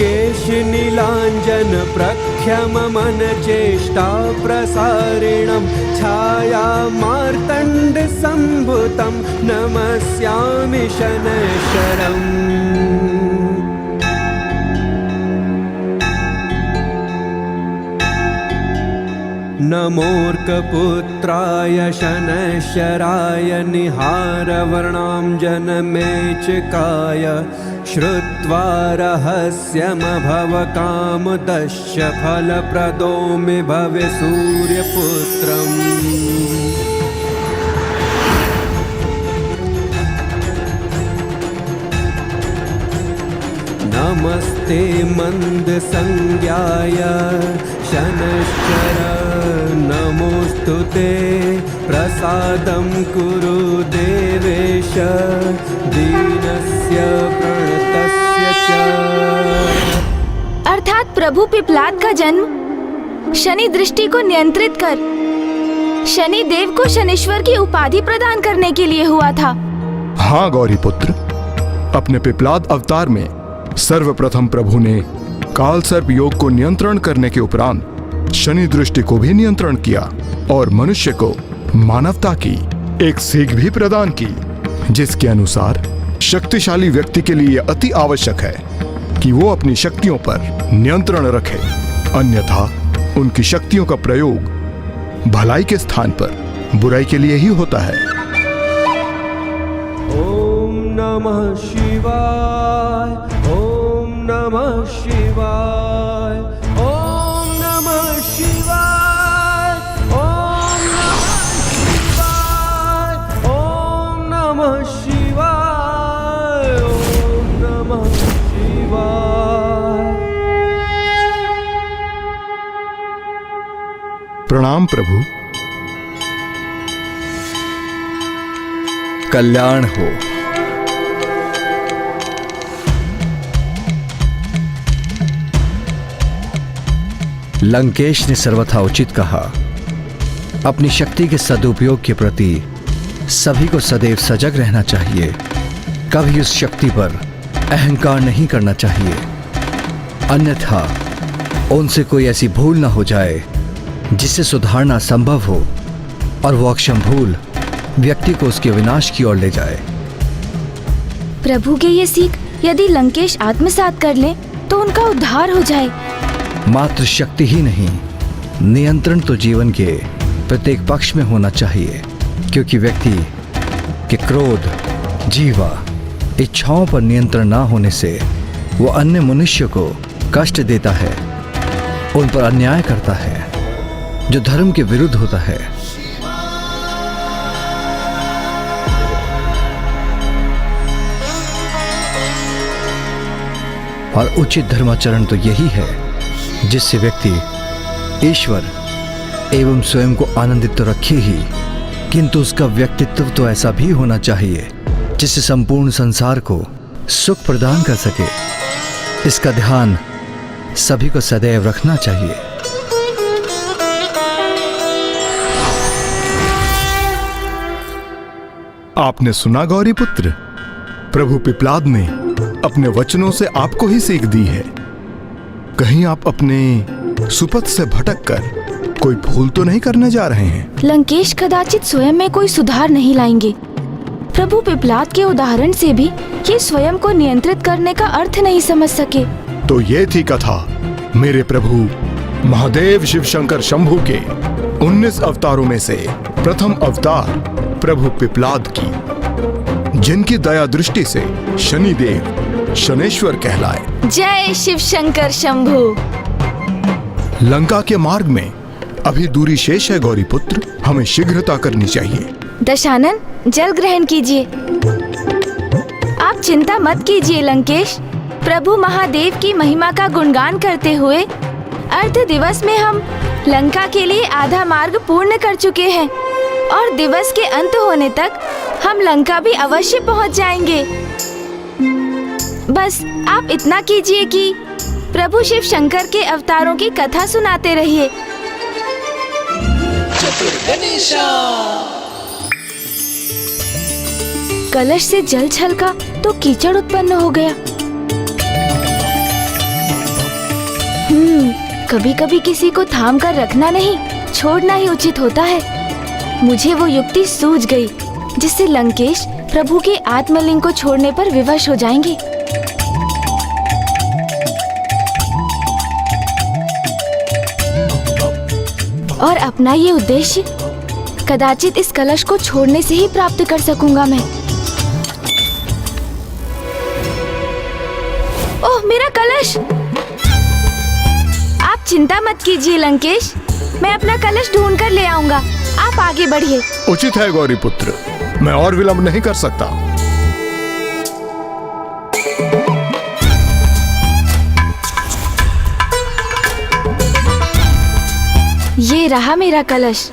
केशनीलाञ्जन प्रख्यममन चेष्टा प्रसारिणं छाया मार्तण्ड सम्भुतं नमस्यामि शनैश्चरम्। नमोऽर्कपुत्राय शनैश्चराय निहारवर्णां जनमेचकाय श्रुत्वा रहस्यमभवकामदस्य फलप्रदो मे भवे सूर्यपुत्रम्। नमस्ते मन्दसंज्ञाय शनैश्चर नमोऽस्तु ते प्रसादं कुरु देवेश दीनस्य प्रणतस्य च। अर्थात प्रभु पिपलाद का जन्म शनि दृष्टि को नियंत्रित कर शनि देव को शनीश्वर की उपाधि प्रदान करने के लिए हुआ था। हाँ गौरी पुत्र, अपने पिपलाद अवतार में सर्वप्रथम प्रभु ने काल सर्प योग को नियंत्रण करने के उपरांत शनि दृष्टि को भी नियंत्रण किया और मनुष्य को मानवता की एक सीख भी प्रदान की, जिसके अनुसार शक्तिशाली व्यक्ति के लिए अति आवश्यक है कि वो अपनी शक्तियों पर नियंत्रण रखे, अन्यथा उनकी शक्तियों का प्रयोग भलाई के स्थान पर बुराई के लिए ही होता है। ओम नमः शिवाय, ओम नमः शिवाय, ओम नमः शिवाय, ओम नमः शिवाय, ओम नमः शिवाय। प्रणाम प्रभु। कल्याण हो। लंकेश ने सर्वथा उचित कहा। अपनी शक्ति के सदुपयोग के प्रति सभी को सदैव सजग रहना चाहिए। कभी उस शक्ति पर अहंकार नहीं करना चाहिए, अन्यथा उनसे कोई ऐसी भूल ना हो जाए जिसे सुधारना संभव हो और वो अक्षम भूल व्यक्ति को उसके विनाश की ओर ले जाए। प्रभु के ये सीख यदि लंकेश आत्मसात कर ले तो उनका उद्धार हो जाए। मात्र शक्ति ही नहीं, नियंत्रण तो जीवन के प्रत्येक पक्ष में होना चाहिए, क्योंकि व्यक्ति के क्रोध, जीवा, इच्छाओं पर नियंत्रण ना होने से वो अन्य मनुष्य को कष्ट देता है, उन पर अन्याय करता है जो धर्म के विरुद्ध होता है। और उचित धर्माचरण तो यही है जिससे व्यक्ति ईश्वर एवं स्वयं को आनंदित तो रखे ही, किंतु उसका व्यक्तित्व तो ऐसा भी होना चाहिए जिससे संपूर्ण संसार को सुख प्रदान कर सके। इसका ध्यान सभी को सदैव रखना चाहिए। आपने सुना गौरी पुत्र, प्रभु पिपलाद ने अपने वचनों से आपको ही सीख दी है। कहीं आप अपने सुपथ से भटककर कोई भूल तो नहीं करने जा रहे हैं? लंकेश कदाचित स्वयं में कोई सुधार नहीं लाएंगे। प्रभु पिपलाद के उदाहरण से भी ये स्वयं को नियंत्रित करने का अर्थ नहीं समझ सके। तो ये थी कथा मेरे प्रभु महादेव शिव शंकर शंभु के 19 अवतारों में से प्रथम अवतार प्रभु पिपलाद की, जिनकी दया दृष्टि से शनिदेव शनेश्वर कहलाए। जय शिव शंकर शंभु। लंका के मार्ग में अभी दूरी शेष है गौरी पुत्र, हमें शीघ्रता करनी चाहिए। दशानन, जल ग्रहण कीजिए। आप चिंता मत कीजिए लंकेश, प्रभु महादेव की महिमा का गुणगान करते हुए अर्ध दिवस में हम लंका के लिए आधा मार्ग पूर्ण कर चुके हैं और दिवस के अंत होने तक हम लंका भी अवश्य पहुंच जाएंगे। बस आप इतना कीजिए कि प्रभु शिव शंकर के अवतारों की कथा सुनाते रहिए। कलश से जल छलका तो कीचड़ उत्पन्न हो गया। कभी कभी किसी को थाम कर रखना नहीं, छोड़ना ही उचित होता है। मुझे वो युक्ति सूझ गई जिससे लंकेश प्रभु के आत्मलिंग को छोड़ने पर विवश हो जाएंगे। और अपना ये उद्देश्य कदाचित इस कलश को छोड़ने से ही प्राप्त कर सकूंगा मैं। ओह, मेरा कलश! आप चिंता मत कीजिए लंकेश, मैं अपना कलश ढूंढ कर ले आऊंगा। आप आगे बढ़िए। उचित है गौरी पुत्र, मैं और विलंब नहीं कर सकता। ये रहा मेरा कलश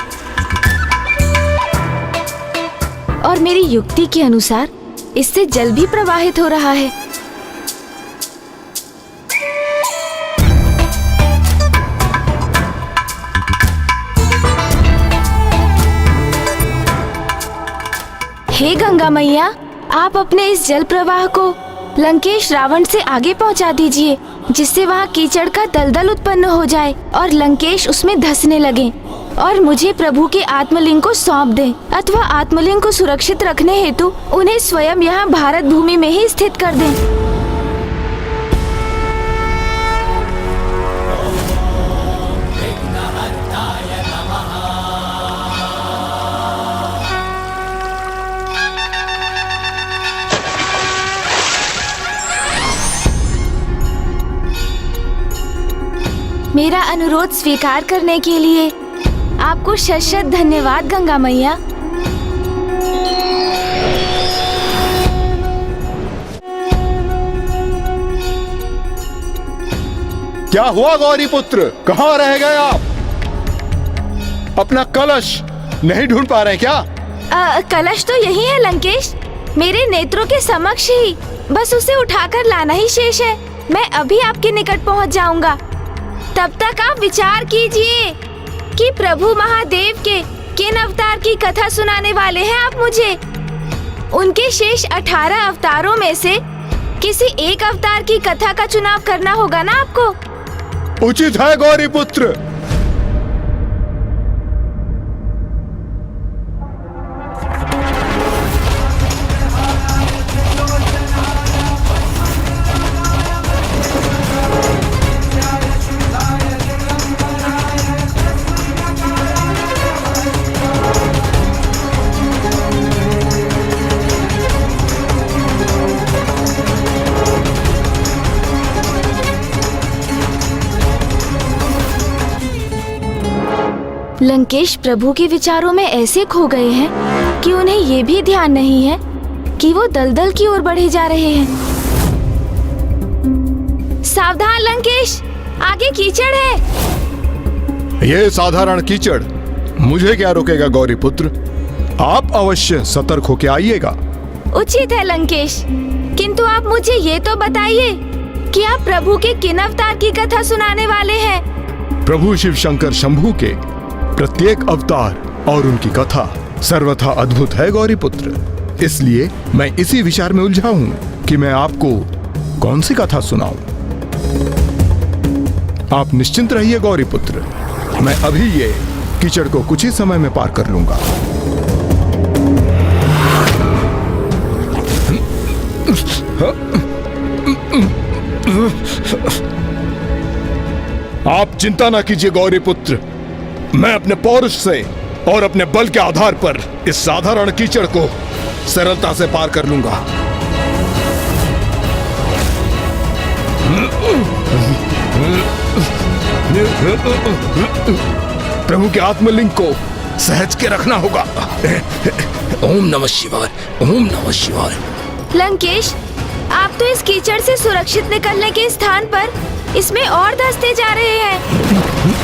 और मेरी युक्ति के अनुसार इससे जल भी प्रवाहित हो रहा है। हे गंगा मैया, आप अपने इस जल प्रवाह को लंकेश रावण से आगे पहुंचा दीजिए, जिससे वहाँ कीचड़ का दलदल उत्पन्न हो जाए और लंकेश उसमें धंसने लगे और मुझे प्रभु के आत्मलिंग को सौंप दें, अथवा आत्मलिंग को सुरक्षित रखने हेतु उन्हें स्वयं यहाँ भारत भूमि में ही स्थित कर दें। मेरा अनुरोध स्वीकार करने के लिए आपको शत-शत धन्यवाद गंगा मैया। क्या हुआ गौरी पुत्र, कहाँ रह गए आप? अपना कलश नहीं ढूंढ पा रहे क्या? कलश तो यही है लंकेश, मेरे नेत्रों के समक्ष ही, बस उसे उठाकर लाना ही शेष है। मैं अभी आपके निकट पहुंच जाऊंगा। तब तक आप विचार कीजिए कि प्रभु महादेव के किन अवतार की कथा सुनाने वाले हैं आप मुझे। उनके शेष 18 अवतारों में से किसी एक अवतार की कथा का चुनाव करना होगा ना आपको। उचित है गौरी पुत्र। लंकेश प्रभु के विचारों में ऐसे खो गए हैं कि उन्हें ये भी ध्यान नहीं है कि वो दलदल की ओर बढ़े जा रहे हैं। सावधान लंकेश, आगे कीचड़ है। ये साधारण कीचड़ मुझे क्या रोकेगा गौरी पुत्र? आप अवश्य सतर्क होके आइएगा। उचित है लंकेश, किंतु आप मुझे ये तो बताइए कि आप प्रभु के किन अवतार की कथा सुनाने वाले हैं। प्रभु शिव शंकर शंभू के प्रत्येक अवतार और उनकी कथा सर्वथा अद्भुत है गौरी पुत्र। इसलिए मैं इसी विचार में उलझा हूँ कि मैं आपको कौन सी कथा सुनाऊं। आप निश्चिंत रहिए गौरी पुत्र, मैं अभी ये कीचड़ को कुछ ही समय में पार कर लूंगा। आप चिंता ना कीजिए गौरी पुत्र, मैं अपने पौरुष से और अपने बल के आधार पर इस साधारण कीचड़ को सरलता से पार कर लूंगा। प्रभु के आत्मलिंग को सहज के रखना होगा। ओम नमः शिवाय, ओम नमः शिवाय। लंकेश, आप तो इस कीचड़ से सुरक्षित निकलने के स्थान पर इसमें और धंसते जा रहे हैं।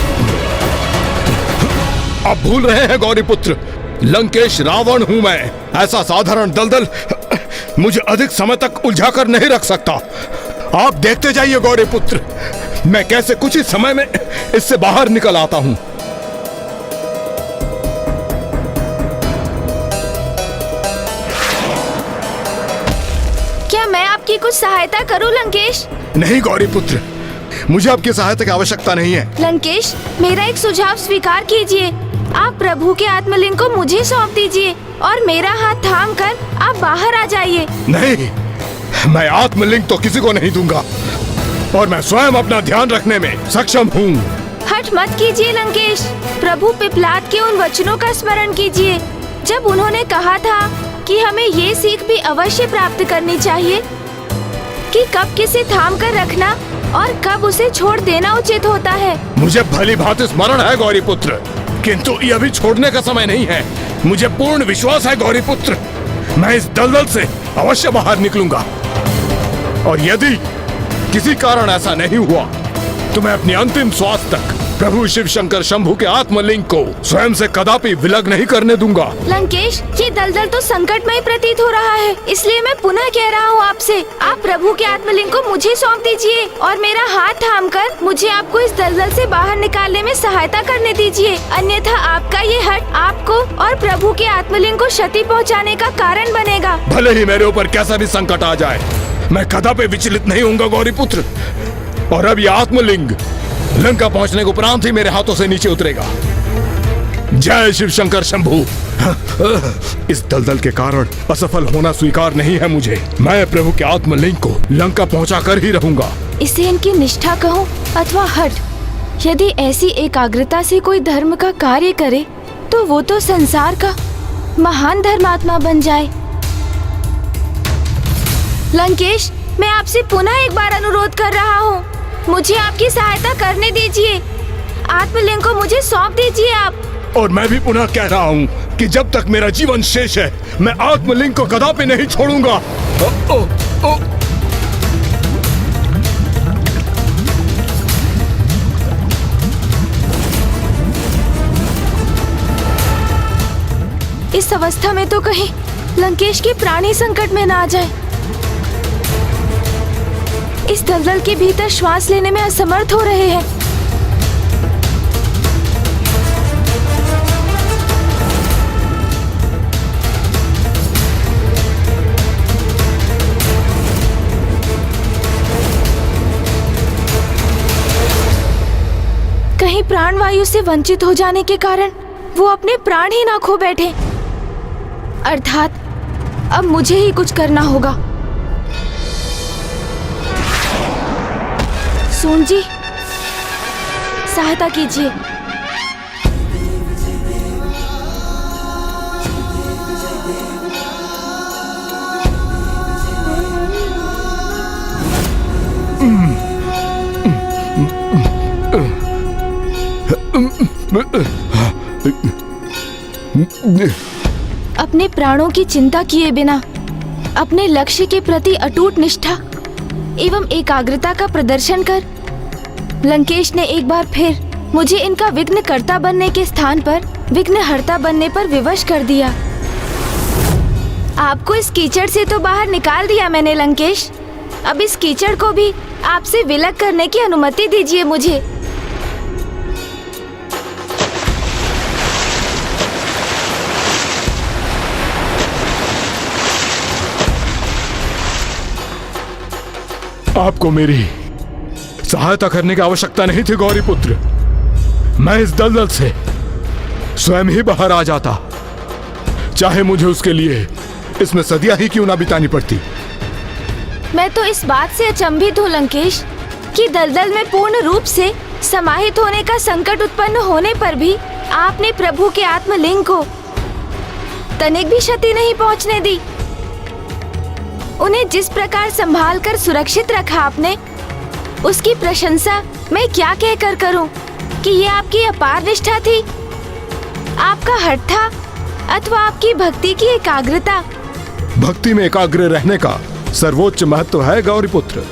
आप भूल रहे हैं गौरी पुत्र, लंकेश रावण हूं मैं। ऐसा साधारण दलदल मुझे अधिक समय तक उलझा कर नहीं रख सकता। आप देखते जाइए गौरी पुत्र, मैं कैसे कुछ ही समय में इससे बाहर निकल आता हूं। क्या मैं आपकी कुछ सहायता करूं लंकेश? नहीं गौरी पुत्र, मुझे आपकी सहायता की आवश्यकता नहीं है। लंकेश, मेरा एक सुझाव स्वीकार कीजिए। आप प्रभु के आत्मलिंग को मुझे सौंप दीजिए और मेरा हाथ थाम कर आप बाहर आ जाइए। नहीं, मैं आत्मलिंग तो किसी को नहीं दूंगा और मैं स्वयं अपना ध्यान रखने में सक्षम हूँ। हट मत कीजिए लंकेश, प्रभु पिपलाद के उन वचनों का स्मरण कीजिए जब उन्होंने कहा था कि हमें ये सीख भी अवश्य प्राप्त करनी चाहिए कि कब किसे थाम कर रखना और कब उसे छोड़ देना उचित होता है। मुझे भली भांति स्मरण है गौरी पुत्र, किंतु ये अभी छोड़ने का समय नहीं है। मुझे पूर्ण विश्वास है गौरी पुत्र, मैं इस दलदल से अवश्य बाहर निकलूंगा। और यदि किसी कारण ऐसा नहीं हुआ तो मैं अपनी अंतिम श्वास तक प्रभु शिव शंकर शंभू के आत्मलिंग को स्वयं से कदापि विलग नहीं करने दूंगा। लंकेश, ये दलदल तो संकटमय प्रतीत हो रहा है, इसलिए मैं पुनः कह रहा हूँ आपसे, आप प्रभु के आत्मलिंग को मुझे सौंप दीजिए और मेरा हाथ थामकर मुझे आपको इस दलदल से बाहर निकालने में सहायता करने दीजिए। अन्यथा आपका ये हट आपको और प्रभु के आत्मलिंग को क्षति पहुँचाने का कारण बनेगा। भले ही मेरे ऊपर कैसा भी संकट आ जाए, मैं कदापि विचलित नहीं होऊंगा गौरी पुत्र। और अब ये आत्मलिंग लंका पहुंचने को उपरांत ही मेरे हाथों से नीचे उतरेगा। जय शिव शंकर शंभू। इस दलदल के कारण असफल होना स्वीकार नहीं है मुझे। मैं प्रभु के आत्मलिंग को लंका पहुंचा कर ही रहूंगा। इसे इनकी निष्ठा कहो अथवा हट, यदि ऐसी एकाग्रता से कोई धर्म का कार्य करे तो वो तो संसार का महान धर्मात्मा बन जाए। लंकेश, मैं आपसे पुनः एक बार अनुरोध कर रहा हूँ, मुझे आपकी सहायता करने दीजिए। आत्मलिंग को मुझे सौंप दीजिए आप। और मैं भी पुनः कह रहा हूँ कि जब तक मेरा जीवन शेष है मैं आत्मलिंग को कदापि नहीं छोड़ूंगा। इस अवस्था में तो कहीं लंकेश के प्राण ही संकट में ना आ जाए। इस दलदल के भीतर श्वास लेने में असमर्थ हो रहे हैं। कहीं प्राणवायु से वंचित हो जाने के कारण वो अपने प्राण ही ना खो बैठे। अर्थात अब मुझे ही कुछ करना होगा। सून जी, सहायता कीजिए। अपने प्राणों की चिंता किए बिना अपने लक्ष्य के प्रति अटूट निष्ठा एवं एकाग्रता का प्रदर्शन कर लंकेश ने एक बार फिर मुझे इनका विघ्नकर्ता बनने के स्थान पर विघ्नहर्ता बनने पर विवश कर दिया। आपको इस कीचड़ से तो बाहर निकाल दिया मैंने लंकेश, अब इस कीचड़ को भी आपसे विलग करने की अनुमति दीजिए मुझे। आपको मेरी सहायता करने की आवश्यकता नहीं थी गौरी पुत्र। मैं इस दलदल से स्वयं ही बाहर आ जाता, चाहे मुझे उसके लिए इसमें सदियां ही क्यों ना बितानी पड़ती। मैं तो इस बात से अचंभित हूँ लंकेश कि दलदल में पूर्ण रूप से समाहित होने का संकट उत्पन्न होने पर भी आपने प्रभु के आत्मलिंग को तनिक भी क्षति नहीं पहुँचने दी। उन्हें जिस प्रकार संभाल कर सुरक्षित रखा आपने, उसकी प्रशंसा मैं क्या कहकर करूं कि ये आपकी अपार निष्ठा थी, आपका हठ था अथवा आपकी भक्ति की एकाग्रता। भक्ति में एकाग्र रहने का सर्वोच्च महत्व है गौरी पुत्र,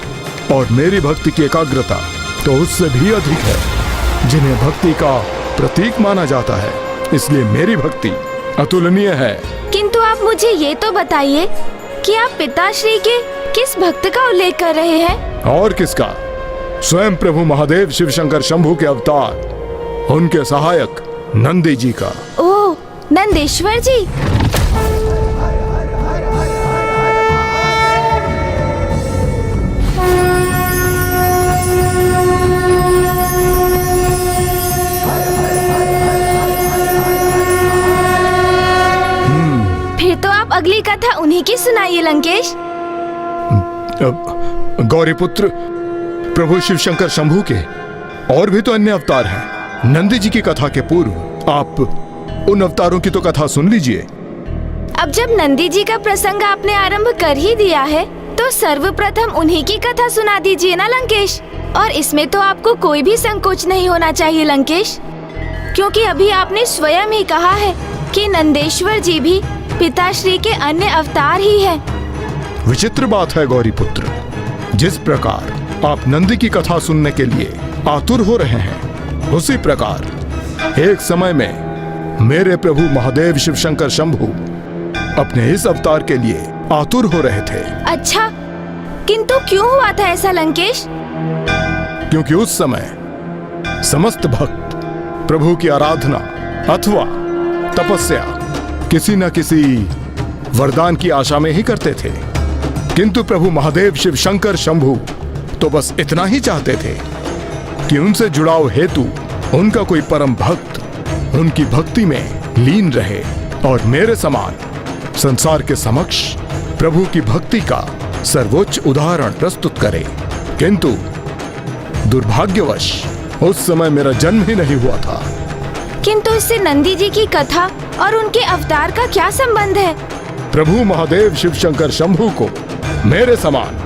और मेरी भक्ति की एकाग्रता तो उससे भी अधिक है, जिन्हें भक्ति का प्रतीक माना जाता है। इसलिए मेरी भक्ति अतुलनीय है। किंतु आप मुझे ये तो बताइए कि आप पिताश्री के किस भक्त का उल्लेख कर रहे हैं? और किसका? स्वयं प्रभु महादेव शिव शंकर शंभू के अवतार, उनके सहायक नंदी जी का। ओह, नंदेश्वर जी। फिर तो आप अगली कथा उन्हीं की सुनाइए लंकेश। गौरी पुत्र, प्रभु शिव शंकर शंभू के और भी तो अन्य अवतार हैं। नंदी जी की कथा के पूर्व आप उन अवतारों की तो कथा सुन लीजिए। अब जब नंदी जी का प्रसंग आपने आरंभ कर ही दिया है, तो सर्वप्रथम उन्हीं की कथा सुना दीजिए ना लंकेश। और इसमें तो आपको कोई भी संकोच नहीं होना चाहिए लंकेश, क्योंकि अभी आपने स्वयं ही कहा है कि नंदेश्वर जी भी पिताश्री के अन्य अवतार ही हैं। विचित्र बात है गौरी पुत्र, जिस प्रकार आप नंदी की कथा सुनने के लिए आतुर हो रहे हैं, उसी प्रकार एक समय में मेरे प्रभु महादेव शिव शंकर शंभू अपने इस अवतार के लिए आतुर हो रहे थे। अच्छा, किंतु क्यों हुआ था ऐसा लंकेश? क्योंकि उस समय समस्त भक्त प्रभु की आराधना अथवा तपस्या किसी न किसी वरदान की आशा में ही करते थे, किंतु प्रभु महादेव शिव शंकर शंभू तो बस इतना ही चाहते थे कि उनसे जुड़ाव हेतु उनका कोई परम भक्त उनकी भक्ति में लीन रहे और मेरे समान संसार के समक्ष प्रभु की भक्ति का सर्वोच्च उदाहरण प्रस्तुत करे। किंतु दुर्भाग्यवश उस समय मेरा जन्म ही नहीं हुआ था। किंतु इससे नंदी जी की कथा और उनके अवतार का क्या संबंध है? प्रभु महादेव शिव शंकर शंभू को मेरे समान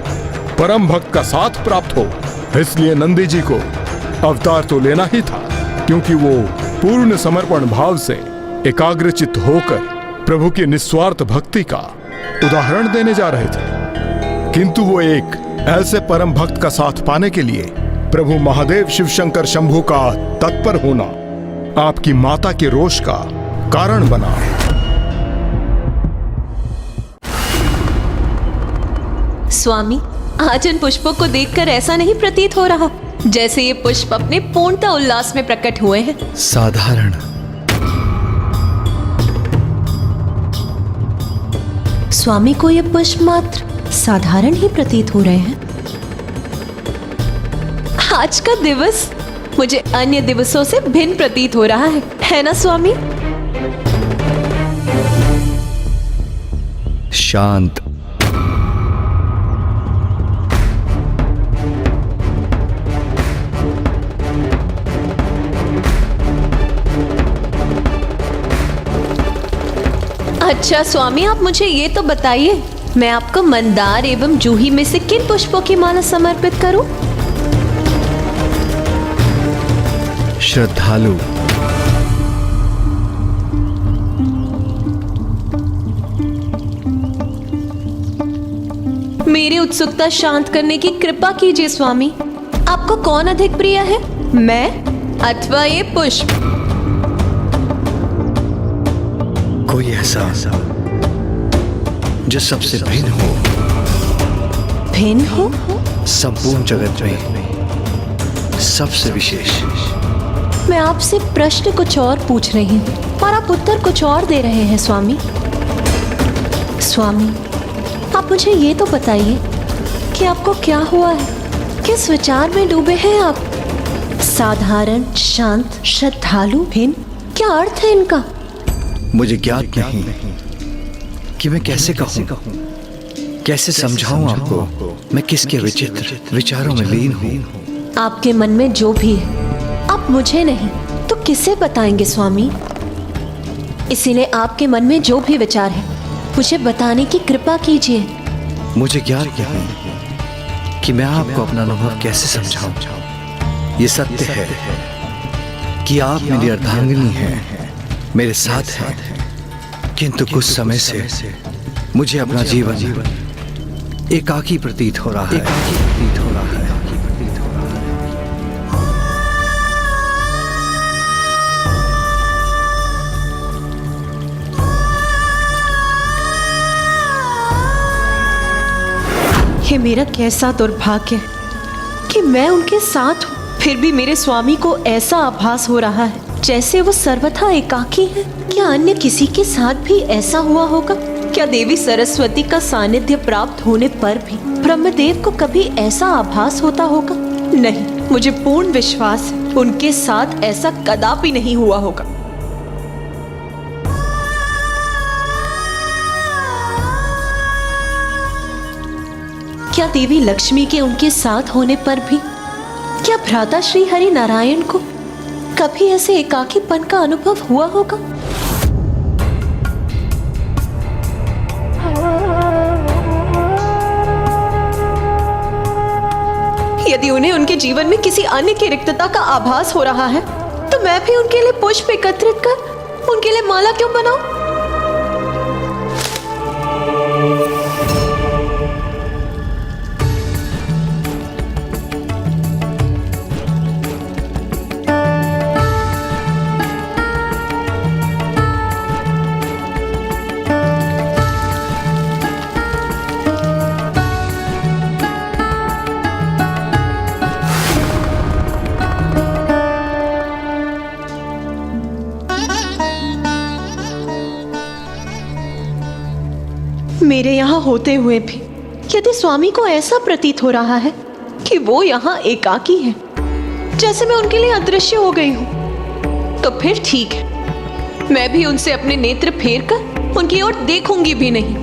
परम भक्त का साथ प्राप्त हो, इसलिए नंदी जी को अवतार तो लेना ही था, क्योंकि वो पूर्ण समर्पण भाव से एकाग्रचित्त होकर प्रभु की निस्वार्थ भक्ति का उदाहरण देने जा रहे थे। किंतु वो एक ऐसे परम भक्त का साथ पाने के लिए प्रभु महादेव शिव शंकर शंभू का तत्पर होना आपकी माता के रोष का कारण बना। स्वामी, आज इन पुष्पों को देखकर ऐसा नहीं प्रतीत हो रहा जैसे ये पुष्प अपने पूर्णता उल्लास में प्रकट हुए हैं। साधारण। स्वामी को ये पुष्प मात्र साधारण ही प्रतीत हो रहे हैं। आज का दिवस मुझे अन्य दिवसों से भिन्न प्रतीत हो रहा है ना स्वामी? शांत। अच्छा स्वामी, आप मुझे ये तो बताइए, मैं आपको मंदार एवं जूही में से किन पुष्पों की माला समर्पित करूं? श्रद्धालु। मेरी उत्सुकता शांत करने की कृपा कीजिए स्वामी। आपको कौन अधिक प्रिय है, मैं अथवा ये पुष्प? कोई ऐसा जो सबसे भिन्न हो। भिन्न हो? संपूर्ण जगत में सबसे विशेष। मैं आपसे प्रश्न कुछ और पूछ रही हूँ और आप उत्तर कुछ और दे रहे हैं स्वामी। स्वामी, आप मुझे ये तो बताइए कि आपको क्या हुआ है, किस विचार में डूबे हैं आप? साधारण, शांत, श्रद्धालु, भिन्न, क्या अर्थ है इनका? मुझे ज्ञात नहीं कि मैं कैसे कहूँ, कैसे समझाऊं आपको मैं किसके विचित्र विचारों में लीन हूँ। आपके मन में जो भी है आप मुझे नहीं तो किसे बताएंगे स्वामी? इसीलिए आपके मन में जो भी विचार है मुझे बताने की कृपा कीजिए। मुझे ज्ञात नहीं कि मैं आपको अपना अनुभव कैसे समझाऊं। ये सत्य है कि आप मेरी अर्धांगिनी हैं, मेरे साथ हैं, किंतु कुछ समय से मुझे अपना जीवन एकाकी प्रतीत हो रहा है। ये मेरा कैसा दुर्भाग्य है कि मैं उनके साथ हूँ, फिर भी मेरे स्वामी को ऐसा आभास हो रहा है जैसे वो सर्वथा एकाकी है। क्या अन्य किसी के साथ भी ऐसा हुआ होगा? क्या देवी सरस्वती का सानिध्य प्राप्त होने पर भी ब्रह्मदेव को कभी ऐसा आभास होता होगा? नहीं, मुझे पूर्ण विश्वास है उनके साथ ऐसा कदापि नहीं हुआ होगा। क्या देवी लक्ष्मी के उनके साथ होने पर भी क्या भ्राता श्री हरि नारायण को कभी ऐसे एकाकीपन का अनुभव हुआ होगा? यदि उन्हें उनके जीवन में किसी अन्य की रिक्तता का आभास हो रहा है तो मैं भी उनके लिए पुष्प एकत्रित कर उनके लिए माला क्यों बनाऊं? मेरे यहाँ होते हुए भी यदि स्वामी को ऐसा प्रतीत हो रहा है कि वो यहाँ एकाकी है, जैसे मैं उनके लिए अदृश्य हो गई हूँ, तो फिर ठीक है, मैं भी उनसे अपने नेत्र फेर कर उनकी ओर देखूंगी भी नहीं।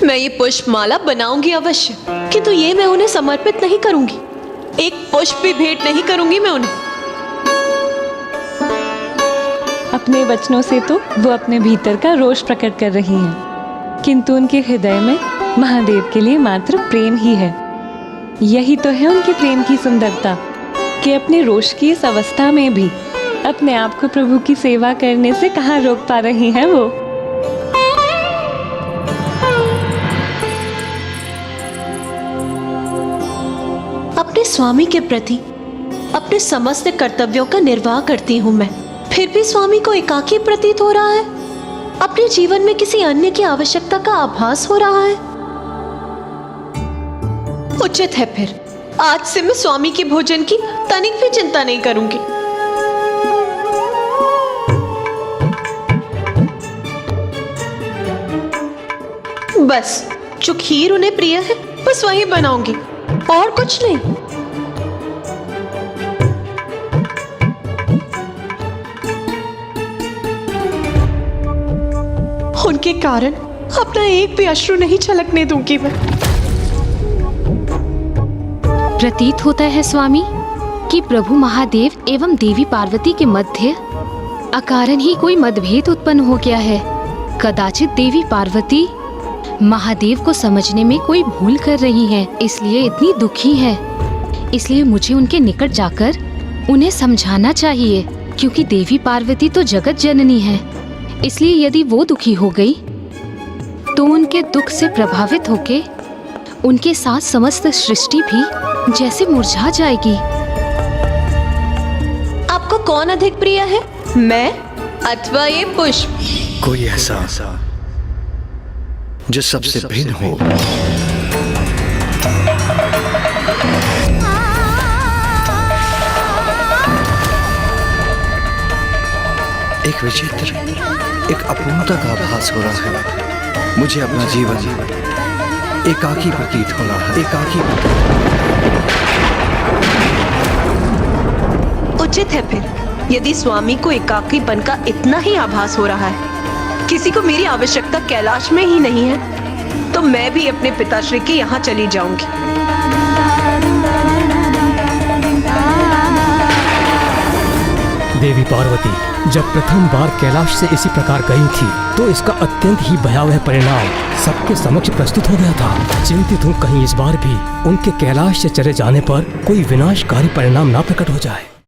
मैं ये पुष्प माला बनाऊंगी अवश्य, किंतु ये मैं उन्हें समर्पित नहीं करूंगी। एक पुष्प भी भेंट नहीं करूंगी मैं उन्हें। अपने वचनों से तो वो अपने भीतर का रोष प्रकट कर रही हैं, किंतु उनके हृदय में महादेव के लिए मात्र प्रेम ही है। यही तो है उनके प्रेम की सुंदरता कि अपने रोष की इस अवस्था में भी अपने आप को प्रभु की सेवा करने से कहाँ रोक पा रही हैं वो। अपने स्वामी के प्रति अपने समस्त कर्तव्यों का निर्वाह करती हूँ मैं, फिर भी स्वामी को एकाकी प्रतीत हो रहा है। अपने जीवन में किसी अन्य की आवश्यकता का आभास हो रहा है। उचित है, फिर आज से मैं स्वामी के भोजन की तनिक भी चिंता नहीं करूंगी। बस जो खीर उन्हें प्रिय है बस वही बनाऊंगी, और कुछ नहीं। उनके कारण अपना एक भी अश्रु नहीं छलकने दूंगी मैं। प्रतीत होता है स्वामी कि प्रभु महादेव एवं देवी पार्वती के मध्य अकारण ही कोई मतभेद उत्पन्न हो गया है। कदाचित देवी पार्वती महादेव को समझने में कोई भूल कर रही हैं, इसलिए इतनी दुखी हैं। इसलिए मुझे उनके निकट जाकर उन्हें समझाना चाहिए, क्योंकि देवी पार्वती तो जगत जननी है। इसलिए यदि वो दुखी हो गई तो उनके दुख से प्रभावित होके उनके साथ समस्त सृष्टि भी जैसे मुरझा जाएगी। आपको कौन अधिक प्रिय है, मैं अथवा ये पुष्प? कोई ऐसा जो सबसे भिन्न हो। एक विचित्र, एक अपूर्णता का आभास हो रहा है। मुझे अपना जीवन एकाकी प्रतीत हो रहा है। एकाकी। उचित है फिर, यदि स्वामी को एकाकीपन का इतना ही आभास हो रहा है, किसी को मेरी आवश्यकता कैलाश में ही नहीं है, तो मैं भी अपने पिताश्री के यहाँ चली जाऊंगी। देवी पार्वती जब प्रथम बार कैलाश से इसी प्रकार गई थी तो इसका अत्यंत ही भयावह परिणाम सबके समक्ष प्रस्तुत हो गया था। चिंतित हूँ कहीं इस बार भी उनके कैलाश से चले जाने पर कोई विनाशकारी परिणाम ना प्रकट हो जाए।